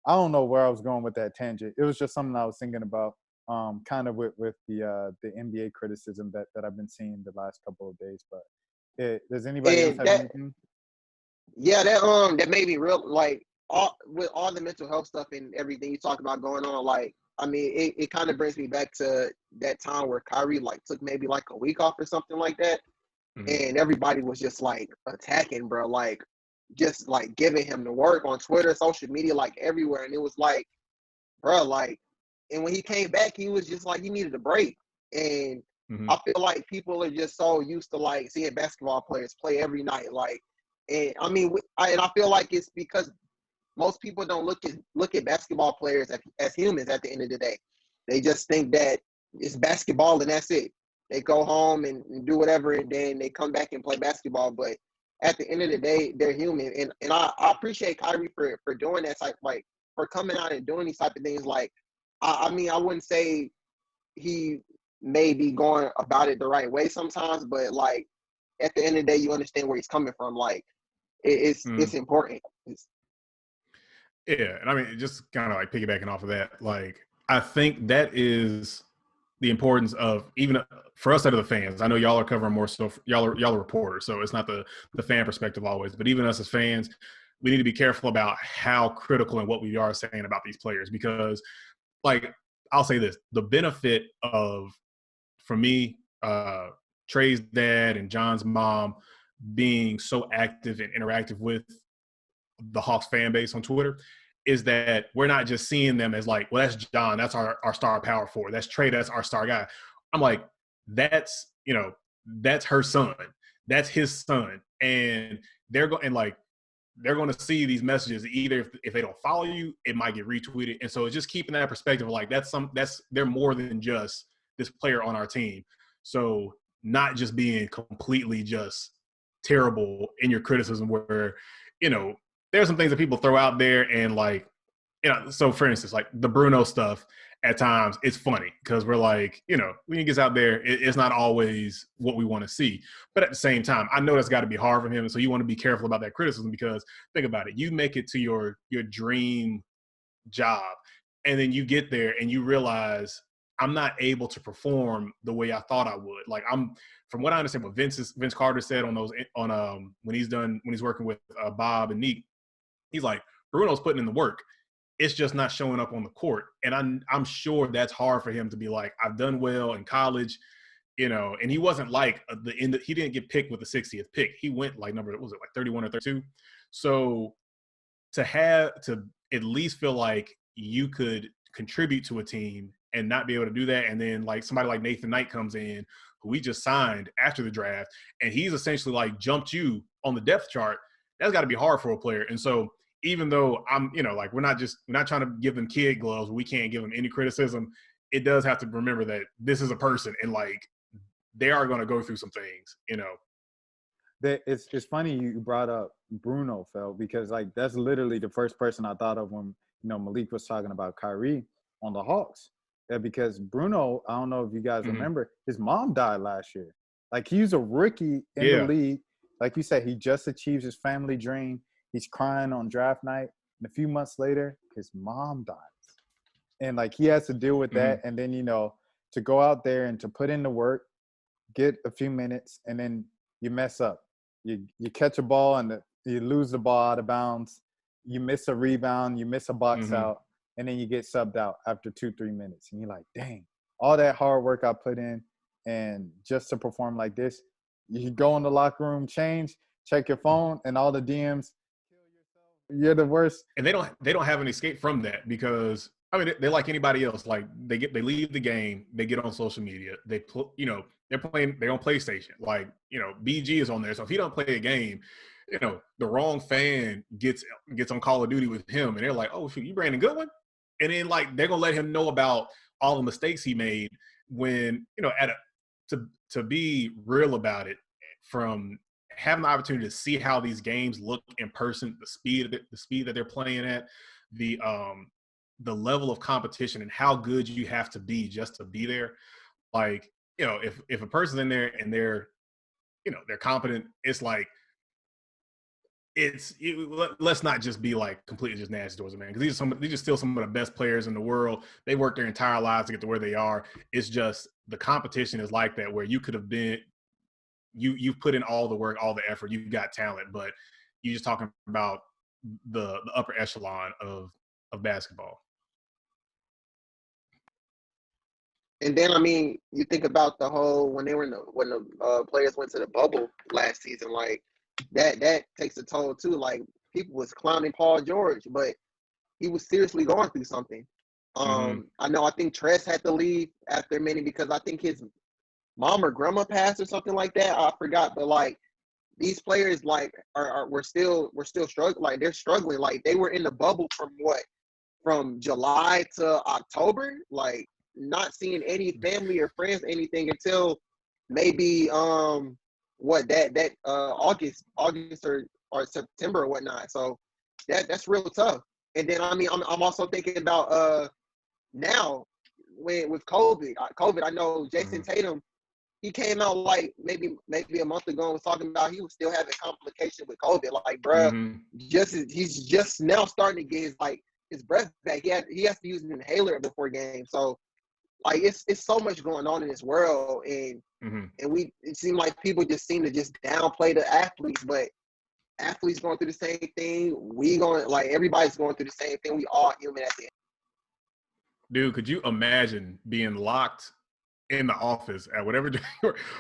don't know where I was going with that tangent. It was just something I was thinking about, kind of with the NBA criticism that I've been seeing the last couple of days. But does anybody else have anything? Yeah, that made me real like with all the mental health stuff and everything you talk about going on. Like, it kind of brings me back to that time where Kyrie like took maybe like a week off or something like that, and everybody was just like attacking, bro, like just like giving him the work on Twitter, social media, like everywhere, and it was like, bro, like, and when he came back, he was just like he needed a break, and I feel like people are just so used to like seeing basketball players play every night, like. And I feel like it's because most people don't look at basketball players as humans at the end of the day. They just think that it's basketball and that's it. They go home and do whatever, and then they come back and play basketball. But at the end of the day, they're human. And I appreciate Kyrie for doing that type, like for coming out and doing these type of things. Like, I wouldn't say he may be going about it the right way sometimes, but like at the end of the day, you understand where he's coming from. Like, it's important. Yeah, and just kind of like piggybacking off of that, like I think that is the importance of even for us out of the fans. I know y'all are covering more stuff. Y'all are reporters, so it's not the fan perspective always. But even us as fans, we need to be careful about how critical and what we are saying about these players because, like, I'll say this: the benefit of, for me, Trey's dad and John's mom being so active and interactive with the Hawks fan base on Twitter is that we're not just seeing them as like, well, that's John, that's our star power forward. That's Trey, that's our star guy. I'm like, that's her son. That's his son. And they're going to see these messages either if they don't follow you, it might get retweeted. And so it's just keeping that perspective of like they're more than just this player on our team. So not just being completely just terrible in your criticism where, there's some things that people throw out there and like, so for instance, like the Bruno stuff at times it's funny because we're like, when he gets out there, it's not always what we want to see. But at the same time, I know that's got to be hard for him. And so you want to be careful about that criticism because think about it. You make it to your dream job and then you get there and you realize I'm not able to perform the way I thought I would. Like from what I understand, what Vince Carter said on when he's working with Bob and Neek, he's like, Bruno's putting in the work. It's just not showing up on the court. And I'm sure that's hard for him to be like, I've done well in college, and he wasn't like he didn't get picked with the 60th pick. He went like 31 or 32. So to at least feel like you could contribute to a team and not be able to do that. And then like somebody like Nathan Knight comes in, who we just signed after the draft, and he's essentially like jumped you on the depth chart. That's got to be hard for a player. And so even though I'm, like we're not trying to give them kid gloves, we can't give them any criticism. It does have to remember that this is a person and like they are going to go through some things, It's funny you brought up Bruno felt, because like that's literally the first person I thought of when Malik was talking about Kyrie on the Hawks. Yeah, because Bruno, I don't know if you guys remember, his mom died last year. Like he's a rookie in the league. Like you said, he just achieved his family dream. He's crying on draft night. And a few months later, his mom dies. And like he has to deal with that. And then, to go out there and to put in the work, get a few minutes, and then you mess up. You catch a ball and you lose the ball out of bounds. You miss a rebound. You miss a box out. And then you get subbed out after 2-3 minutes. And you're like, dang, all that hard work I put in, and just to perform like this, you go in the locker room, change, check your phone, and all the DMs, you're the worst. And they don't have an escape from that, because I mean they're like anybody else. Like they leave the game, they get on social media, they're on PlayStation. Like BG is on there, so if he don't play a game, the wrong fan gets on Call of Duty with him, and they're like, oh shoot, you Brandon Goodwin. And then like they're gonna let him know about all the mistakes he made, when to be real about it, from having the opportunity to see how these games look in person, the speed that they're playing at, the level of competition and how good you have to be just to be there. Like, if a person's in there and they're competent, it's like, let's not just be like completely just nasty towards them, man. Because these are still some of the best players in the world. They worked their entire lives to get to where they are. It's just the competition is like that, where you could have been, you've put in all the work, all the effort, you've got talent, but you're just talking about the upper echelon of basketball. And then, I mean, you think about the whole when the players went to the bubble last season, like that takes a toll too. Like people was clowning Paul George, but he was seriously going through something. I think Tress had to leave after a minute because I think his mom or grandma passed or something like that. I forgot, but like these players like we're still struggling. Like they're struggling. Like they were in the bubble from July to October. Like not seeing any family or friends, anything until maybe August or September or whatnot. So that's real tough. And then I mean I'm also thinking about now with COVID. I know Jason Tatum, he came out like maybe a month ago and was talking about he was still having complications with COVID. Like, bruh, he's just now starting to get his breath back. He has to use an inhaler before games. So like it's so much going on in this world, and it seems like people just seem to just downplay the athletes, but athletes going through the same thing. Everybody's going through the same thing. We all human at the end. Dude, could you imagine being locked in the office at whatever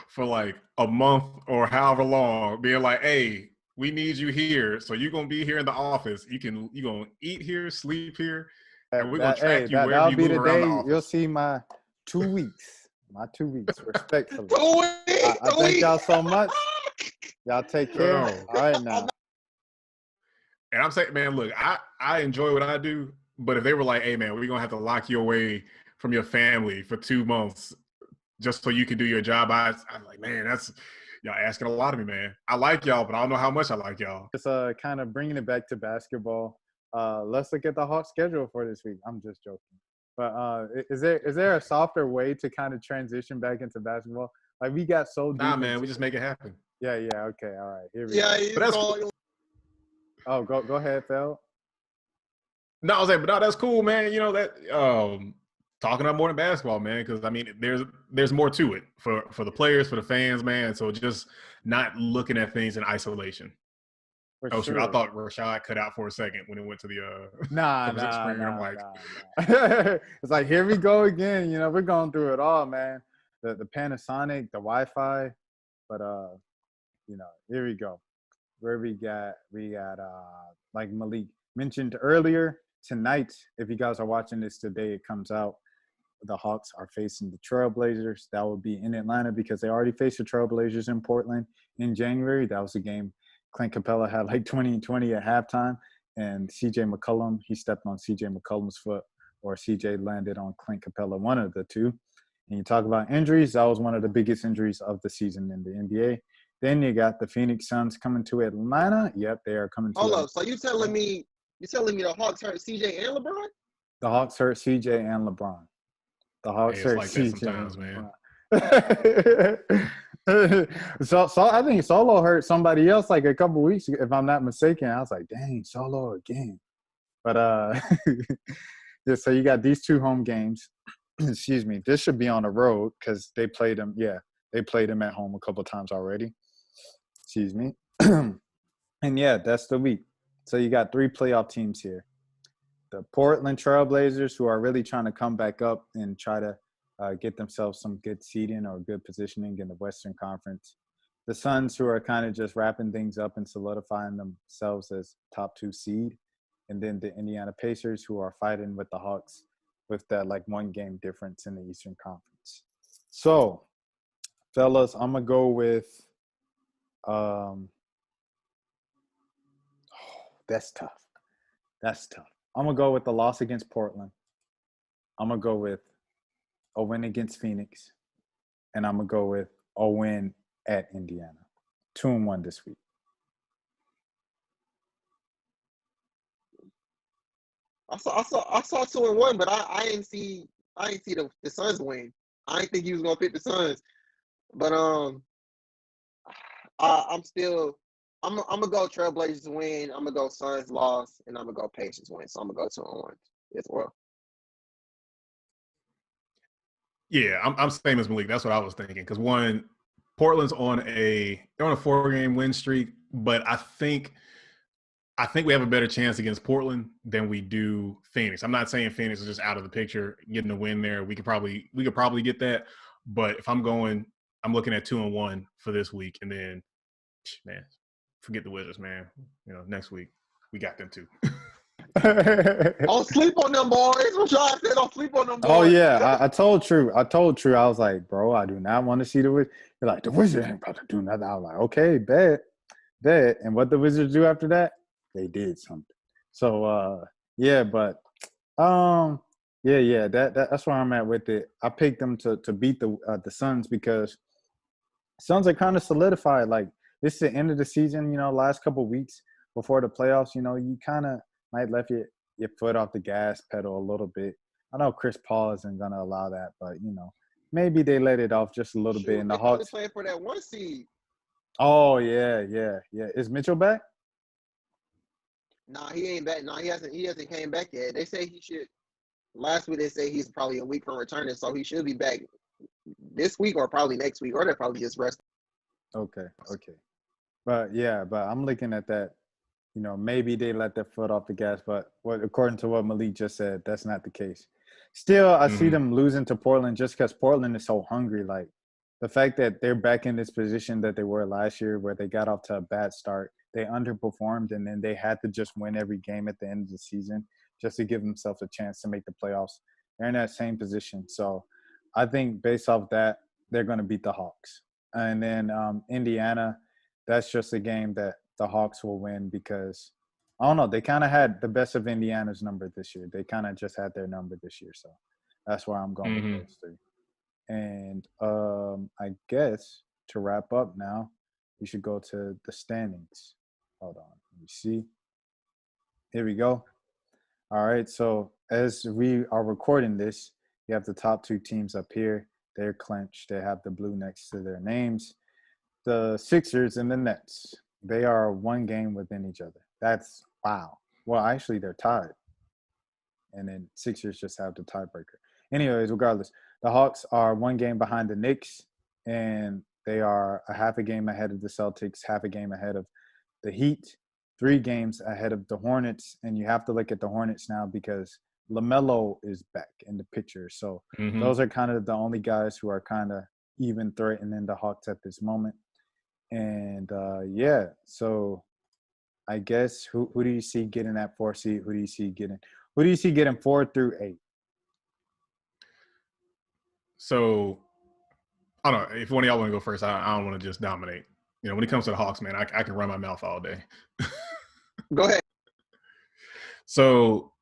for like a month or however long, being like, hey, we need you here, so you're gonna be here in the office. You're gonna eat here, sleep here, and we're gonna track you wherever you move around the office. You'll see my 2 weeks. My 2 weeks, respectfully. I thank y'all so much. Y'all take care. All right now. And I'm saying, man, look, I enjoy what I do, but if they were like, hey, man, we're gonna have to lock you away from your family for 2 months just so you can do your job, I'm like, man, that's y'all asking a lot of me, man. I like y'all, but I don't know how much I like y'all. Just kind of bringing it back to basketball. Let's look at the Hawks schedule for this week. I'm just joking. But is there a softer way to kind of transition back into basketball? Like we got so deep. Nah, man, we just make it happen. Yeah. Okay. All right. Here we go. But that's cool. Oh, go ahead, Phil. No, I was like, but no, that's cool, man. You know that talking about more than basketball, man, because I mean, there's more to it for the players, for the fans, man. So just not looking at things in isolation. Shoot, I thought Rashad cut out for a second when it went to the Nah. I'm like, it's like here we go again. We're going through it all, man. The Panasonic, the Wi-Fi, but here we go. Where we got like Malik mentioned earlier, tonight, if you guys are watching this today, it comes out. The Hawks are facing the Trailblazers. That will be in Atlanta because they already faced the Trailblazers in Portland in January. That was a game Clint Capella had like 20-20 at halftime, and CJ McCollum, he stepped on CJ McCollum's foot, or CJ landed on Clint Capella, one of the two. And you talk about injuries, that was one of the biggest injuries of the season in the NBA. Then you got the Phoenix Suns coming to Atlanta. Yep, they are coming to Hold Atlanta. up. So you telling me the Hawks hurt CJ and LeBron? The Hawks hurt CJ and LeBron. The Hawks Hey, it's hurt like that CJ sometimes, and man. LeBron. so I think Solo hurt somebody else like a couple weeks ago, if I'm not mistaken. I was like, dang, Solo again. But yeah, so you got these 2 home games. Excuse me. This should be on the road because they played them. Yeah, they played them at home a couple times already. Excuse me. And yeah, that's the week. So you got 3 playoff teams here. The Portland Trailblazers, who are really trying to come back up and try to get themselves some good seeding or good positioning in the Western Conference. The Suns, who are kind of just wrapping things up and solidifying themselves as top 2 seed. And then the Indiana Pacers, who are fighting with the Hawks with that like 1 game difference in the Eastern Conference. So, fellas, I'm going to go with that's tough. That's tough. I'm going to go with the loss against Portland. I'm going to go with a win against Phoenix. And I'm going to go with a win at Indiana. 2-1 this week. I saw 2-1, but I didn't see the Suns win. I didn't think he was gonna pick the Suns. But I'm gonna go Trailblazers win. I'm gonna go Suns loss, and I'm gonna go Pacers win. So I'm gonna go 2-1 as well. Yeah, I'm same as Malik. That's what I was thinking. Because Portland's on a 4-game win streak, but I think we have a better chance against Portland than we do Phoenix. I'm not saying Phoenix is just out of the picture. Getting a win there, we could probably get that. But if I'm looking at 2-1 for this week, and then, man, forget the Wizards, man. Next week we got them too. Don't sleep on them boys. I'm trying to say don't sleep on them boys. Oh yeah, I told True. I was like, bro, I do not want to see the Wizards. You're like, the Wizards ain't about to do nothing. I was like, okay, bet. And what the Wizards do after that? They did something. So yeah, but yeah, that's where I'm at with it. I picked them to beat the Suns because Suns are kind of solidified. Like, this is the end of the season, last couple of weeks before the playoffs, you kind of might left your foot off the gas pedal a little bit. I know Chris Paul isn't going to allow that, but, maybe they let it off just a little bit. And the Hawks playing for that 1 seed. Oh, yeah. Is Mitchell back? Nah, he ain't back. Nah, he hasn't came back yet. They say he should. Last week they say he's probably a week from returning, so he should be back this week or probably next week, or they're probably just resting. Okay. But I'm looking at that. Maybe they let their foot off the gas, but according to what Malik just said, that's not the case. Still, I see them losing to Portland just because Portland is so hungry. Like, the fact that they're back in this position that they were last year where they got off to a bad start, they underperformed, and then they had to just win every game at the end of the season just to give themselves a chance to make the playoffs. They're in that same position. So I think based off that, they're going to beat the Hawks. And then Indiana, that's just a game that the Hawks will win because, I don't know, they kind of had the best of Indiana's number this year. They kind of just had their number this year. So that's why I'm going with those 3. And I guess to wrap up now, we should go to the standings. Hold on. Let me see. Here we go. All right. So as we are recording this, you have the top 2 teams up here. They're clinched. They have the blue next to their names. The Sixers and the Nets, they are 1 game within each other. That's wow. Well, actually, they're tied. And then Sixers just have the tiebreaker. Anyways, regardless, the Hawks are 1 game behind the Knicks, and they are a half a game ahead of the Celtics, half a game ahead of the Heat, 3 games ahead of the Hornets. And you have to look at the Hornets now because LaMelo is back in the picture. So those are kind of the only guys who are kind of even threatening the Hawks at this moment. And, so I guess who do you see getting that 4 seed? Who do you see getting 4 through 8? So, I don't know. If one of y'all want to go first, I don't want to just dominate. When it comes to the Hawks, man, I can run my mouth all day. Go ahead. So,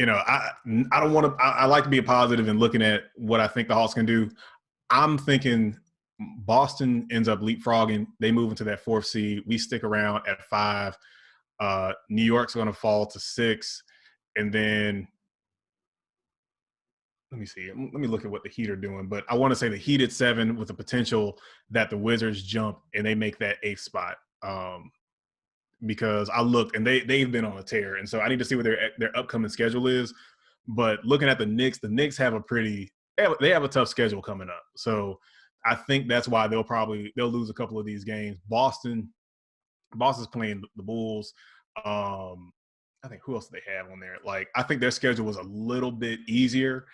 I don't want to – I like to be positive and looking at what I think the Hawks can do. I'm thinking Boston ends up leapfrogging. They move into that 4th seed. We stick around at 5. New York's going to fall to 6. And then let me see. Let me look at what the Heat are doing. But I want to say the Heat at 7 with the potential that the Wizards jump and they make that 8th spot. Because I looked and they've been on a tear. And so I need to see what their upcoming schedule is. But looking at the Knicks have they have a tough schedule coming up. So I think that's why they'll lose a couple of these games. Boston's playing the Bulls. I think who else do they have on there? Like, I think their schedule was a little bit easier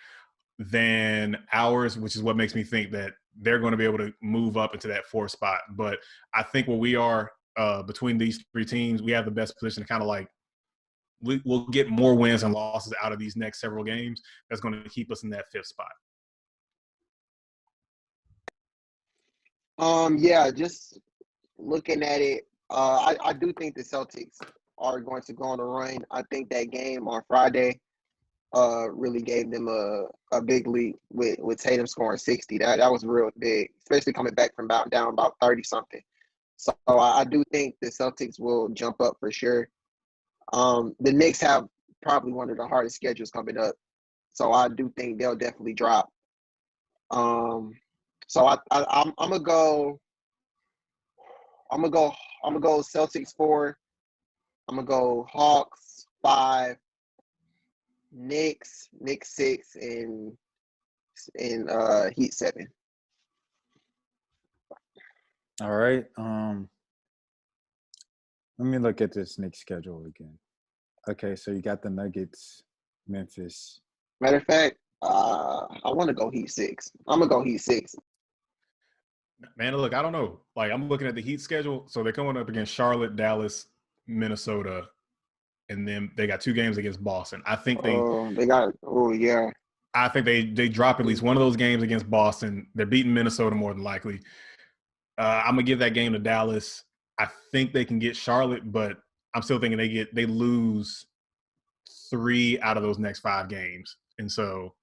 than ours, which is what makes me think that they're going to be able to move up into that 4th spot. But I think where we are between these 3 teams, we have the best position to kind of like we'll get more wins and losses out of these next several games. That's going to keep us in that 5th spot. Yeah, just looking at it, I do think the Celtics are going to go on a run. I think that game on Friday really gave them a big lead with Tatum scoring 60. That was real big, especially coming back from down about 30-something. So I do think the Celtics will jump up for sure. The Knicks have probably one of the hardest schedules coming up. So I do think they'll definitely drop. So I'm gonna go Celtics 4. I'm gonna go Hawks 5, Knicks 6, and Heat 7. All right. Let me look at this Knicks schedule again. Okay, so you got the Nuggets, Memphis. Matter of fact, I want to go Heat 6. I'm gonna go Heat 6. Man, look, I don't know. Like, I'm looking at the Heat schedule. So they're coming up against Charlotte, Dallas, Minnesota, and then they got 2 games against Boston. I think yeah. I think they drop at least one of those games against Boston. They're beating Minnesota more than likely. I'm gonna give that game to Dallas. I think they can get Charlotte, but I'm still thinking they lose 3 out of those next 5 games, and so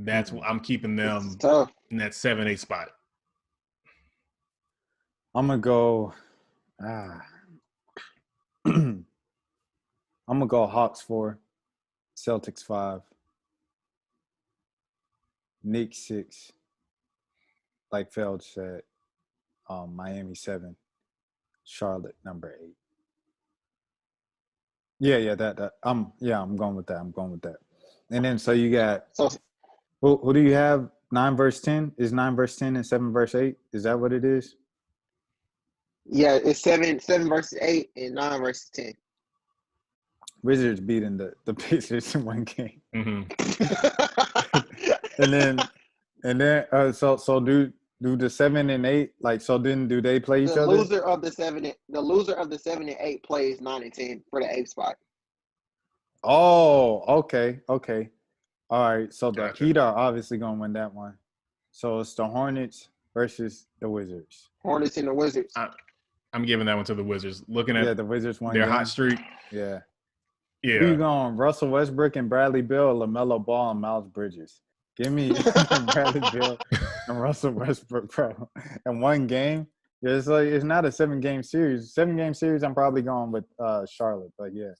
that's what I'm keeping them in that 7-8 spot. I'm gonna go. I'm gonna go Hawks 4, Celtics 5, Knicks 6. Like Feld said, Miami 7, Charlotte number 8. Yeah, that. I'm going with that. And then so you got who do you have? 9 versus 10 is 9 versus 10 and 7 versus 8. Is that what it is? Yeah, it's 7 versus 8 and 9 versus 10. Wizards beating the Pacers in 1 game. Mm-hmm. and then so do the 7 and 8 like so? Then do they play each other? The loser of the 7 and 8 plays 9 and 10 for the 8th spot. Oh, okay. All right. So the Gotcha. Heat are obviously gonna win that one. So it's the Hornets versus the Wizards. Hornets and the Wizards. I'm giving that one to the Wizards. Looking at the Wizards won their game. hot streak. Yeah. Yeah. Who you going? Russell Westbrook and Bradley Beal, or LaMelo Ball and Miles Bridges? Give me Bradley Beal and Russell Westbrook, bro. In 1 game. Yeah, it's not a 7-game series. 7-game series, I'm probably going with Charlotte, but yeah.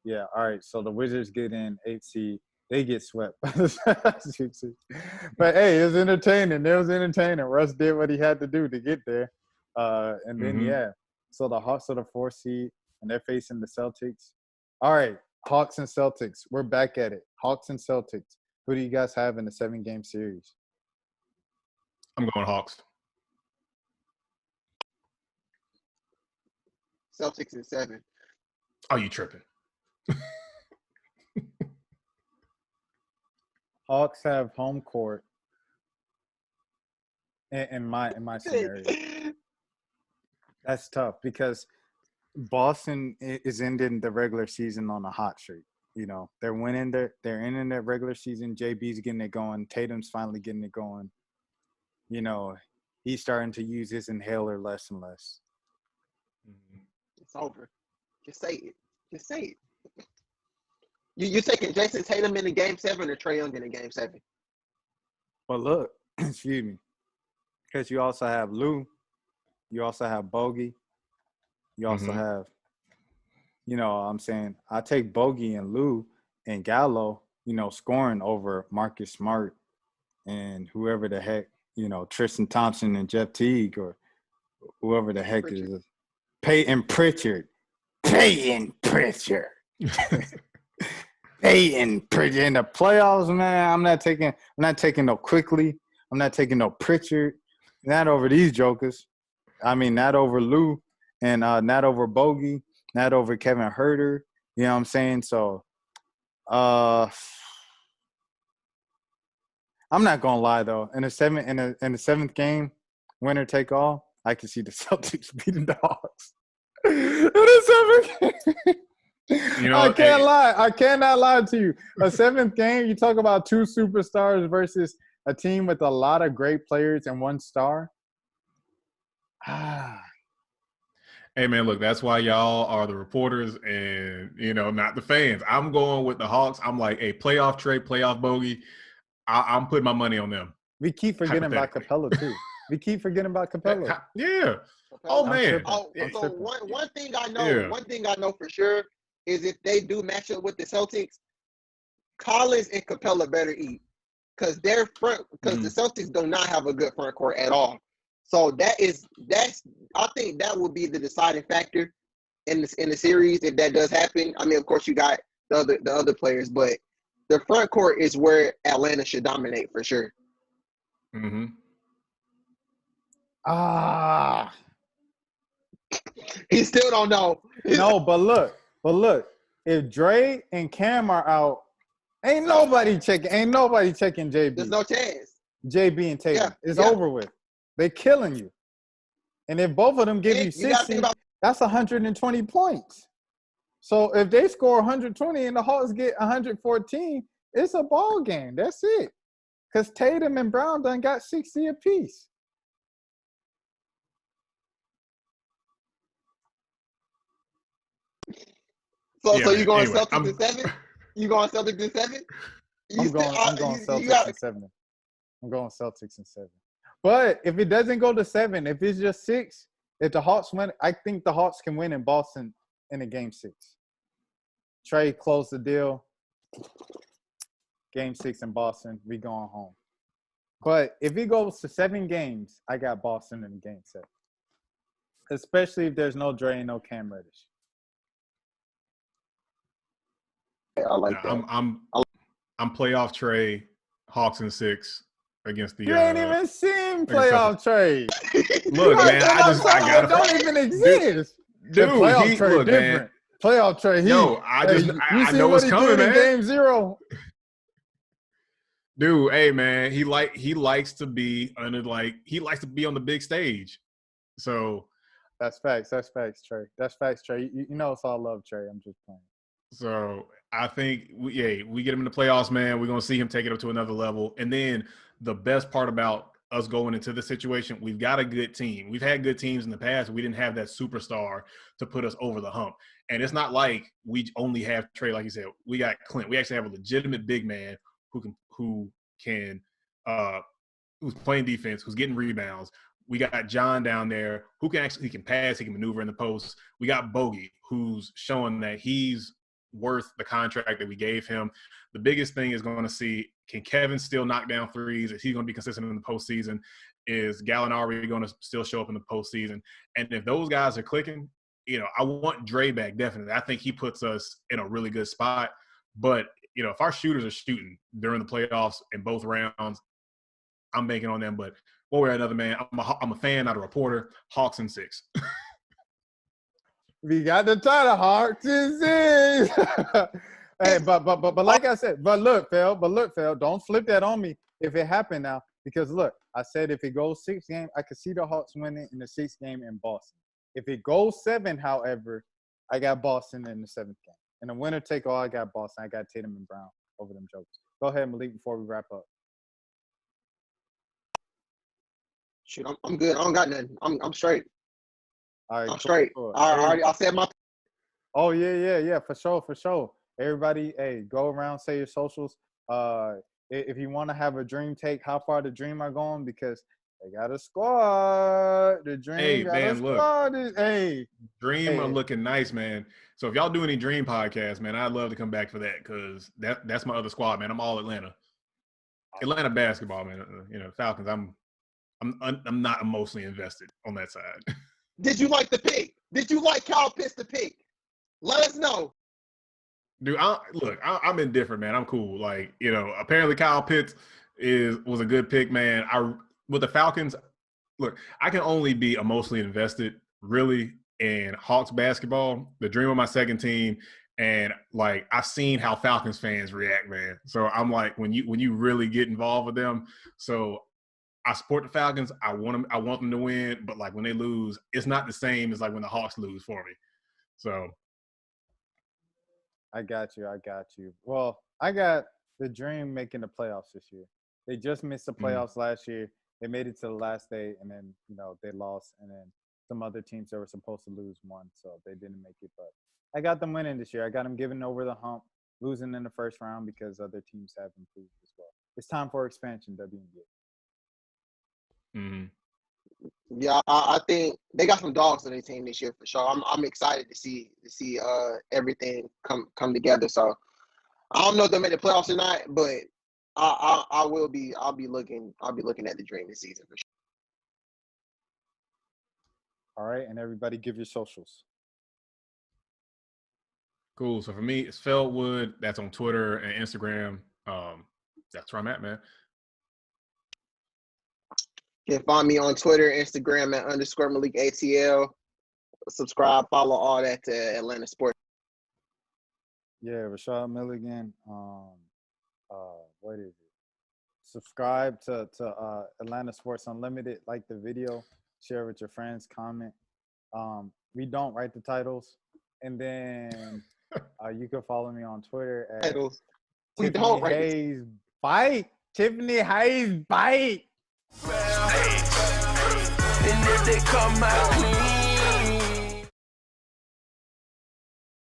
Yeah, all right. So the Wizards get in 8 seed. They get swept. But hey, it was entertaining. Russ did what he had to do to get there. And then so the Hawks are the 4th seed, and they're facing the Celtics. All right, Hawks and Celtics. We're back at it. Hawks and Celtics. Who do you guys have in the 7-game series? I'm going Hawks. Celtics in 7. Oh, you tripping? Hawks have home court. In my scenario, that's tough because Boston is ending the regular season on a hot streak. You know, they're winning they're ending their regular season. JB's getting it going. Tatum's finally getting it going. You know, he's starting to use his inhaler less and less. It's over. Just say it. You taking Jason Tatum in the game 7 or Trae Young in the game 7? But look, excuse me, because you also have Lou, you also have Bogey, you also Mhm. have, what I'm saying, I take Bogey and Lou and Gallo, scoring over Marcus Smart and whoever the heck, Tristan Thompson and Jeff Teague or whoever the heck Pritchard. is Peyton Pritchard. Peyton Pritchard. Peyton Pritchard in the playoffs, man. I'm not taking no Quickly. I'm not taking no Pritchard. Not over these jokers. I mean, not over Lou and not over Bogey, not over Kevin Herter. You know what I'm saying? So I'm not gonna lie though. In the seventh game, winner take all, I can see the Celtics beating the Hawks. In the seventh game. I can't lie. I cannot lie to you. A seventh game, you talk about two superstars versus a team with a lot of great players and one star. Hey man, look, that's why y'all are the reporters and not the fans. I'm going with the Hawks. I'm like, hey, playoff Trey, playoff Bogey. I'm putting my money on them. We keep forgetting about Capella too. We keep forgetting about Capella. Yeah. Oh man. So one thing I know for sure is if they do match up with the Celtics, Collins and Capella better eat because the Celtics do not have a good front court at all. So I think that will be the deciding factor in the series if that does happen. I mean, of course, you got the other players, but the front court is where Atlanta should dominate for sure. Mm-hmm. He still don't know. No, but look. If Dre and Cam are out, ain't nobody checking JB. There's no chance. JB and Tatum. It's over with. They're killing you. And if both of them give you 60, that's 120 points. So if they score 120 and the Hawks get 114, it's a ball game. That's it. Because Tatum and Brown done got 60 apiece. So you going Celtics in 7? You going Celtics in 7? I'm going Celtics in 7. I'm going Celtics in 7. But if it doesn't go to 7, if it's just 6, if the Hawks win, I think the Hawks can win in Boston in a game 6. Trey closed the deal. Game 6 in Boston, we going home. But if it goes to 7 games, I got Boston in game 7. Especially if there's no Dre and no Cam Reddish. I like that. I'm playoff Trey, Hawks in 6 against the. You ain't even seen playoff Trey. Look, man, I don't even exist. Dude, playoff Trey look, different. Man. Playoff Trey. I know what's coming, man. Game 0. Dude, hey man, he likes to be on the big stage. So that's facts, Trey. That's facts, Trey. You know it's all love, Trey. I'm just playing. So I think we get him in the playoffs, man. We're gonna see him take it up to another level. And then the best part about us going into the situation, we've got a good team. We've had good teams in the past. We didn't have that superstar to put us over the hump. And it's not like we only have Trey, like you said. We got Clint. We actually have a legitimate big man who's playing defense, who's getting rebounds. We got John down there who can pass, he can maneuver in the post. We got Bogey, who's showing that he's worth the contract that we gave him. The biggest thing is going to see, can Kevin still knock down threes? Is he going to be consistent in the postseason? Is Gallinari going to still show up in the postseason? And if those guys are clicking, I want Dre back, definitely. I think he puts us in a really good spot. But, if our shooters are shooting during the playoffs in both rounds, I'm banking on them. But one way or another, man, I'm a fan, not a reporter. Hawks in 6. We got the title, Hawks in 6. Hey, but like I said, but look, Phil, don't flip that on me if it happened now. Because look, I said if it goes 6 games, I could see the Hawks winning in the 6th game in Boston. If it goes 7, however, I got Boston in the 7th game. And the winner take all, I got Boston. I got Tatum and Brown over them jokers. Go ahead, Malik, before we wrap up. Shoot, I'm good. I don't got nothing. I'm straight. All right, I'm straight. I said my. Oh yeah, for sure. Everybody, hey, go around, say your socials. if you want to have a dream take, how far the Dream are going because they got a squad. The Dream Hey, got man, a look. squad. Dream are Hey. looking nice, man. So if y'all do any Dream podcasts, man, I'd love to come back for that because that's my other squad, man. I'm all Atlanta. Atlanta basketball, man. Falcons. I'm not emotionally invested on that side. Did you like the pick? Did you like Kyle Pitts the pick? Let us know. Dude, I'm indifferent, man. I'm cool. Like, apparently Kyle Pitts was a good pick, man. With the Falcons, look, I can only be emotionally invested really in Hawks basketball, the dream of my second team, and like I've seen how Falcons fans react, man. So I'm like, when you really get involved with them, so I support the Falcons. I want them to win, but like when they lose, it's not the same as like when the Hawks lose for me. So I got you. Well, I got the Dream making the playoffs this year. They just missed the playoffs last year. They made it to the last day, and then they lost, and then some other teams that were supposed to lose won, so they didn't make it. But I got them winning this year. I got them giving over the hump, losing in the first round because other teams have improved as well. It's time for expansion, WNBA. Mm-hmm. Yeah, I think they got some dogs on their team this year for sure. I'm excited to see everything come together. So I don't know if they'll make the playoffs or not, but I'll be looking at the Dream this season for sure. All right, and everybody give your socials. Cool. So for me, it's Feldwood. That's on Twitter and Instagram. That's where I'm at, man. You can find me on Twitter, Instagram at _Malik ATL. Subscribe, follow all that to Atlanta Sports. Yeah, Rashad Milligan. What is it? Subscribe to Atlanta Sports Unlimited. Like the video, share with your friends, comment. We don't write the titles, and then you can follow me on Twitter at Titles. We Tiffany don't write Hayes Bite. Tiffany Hayes Bite. And if they come out clean,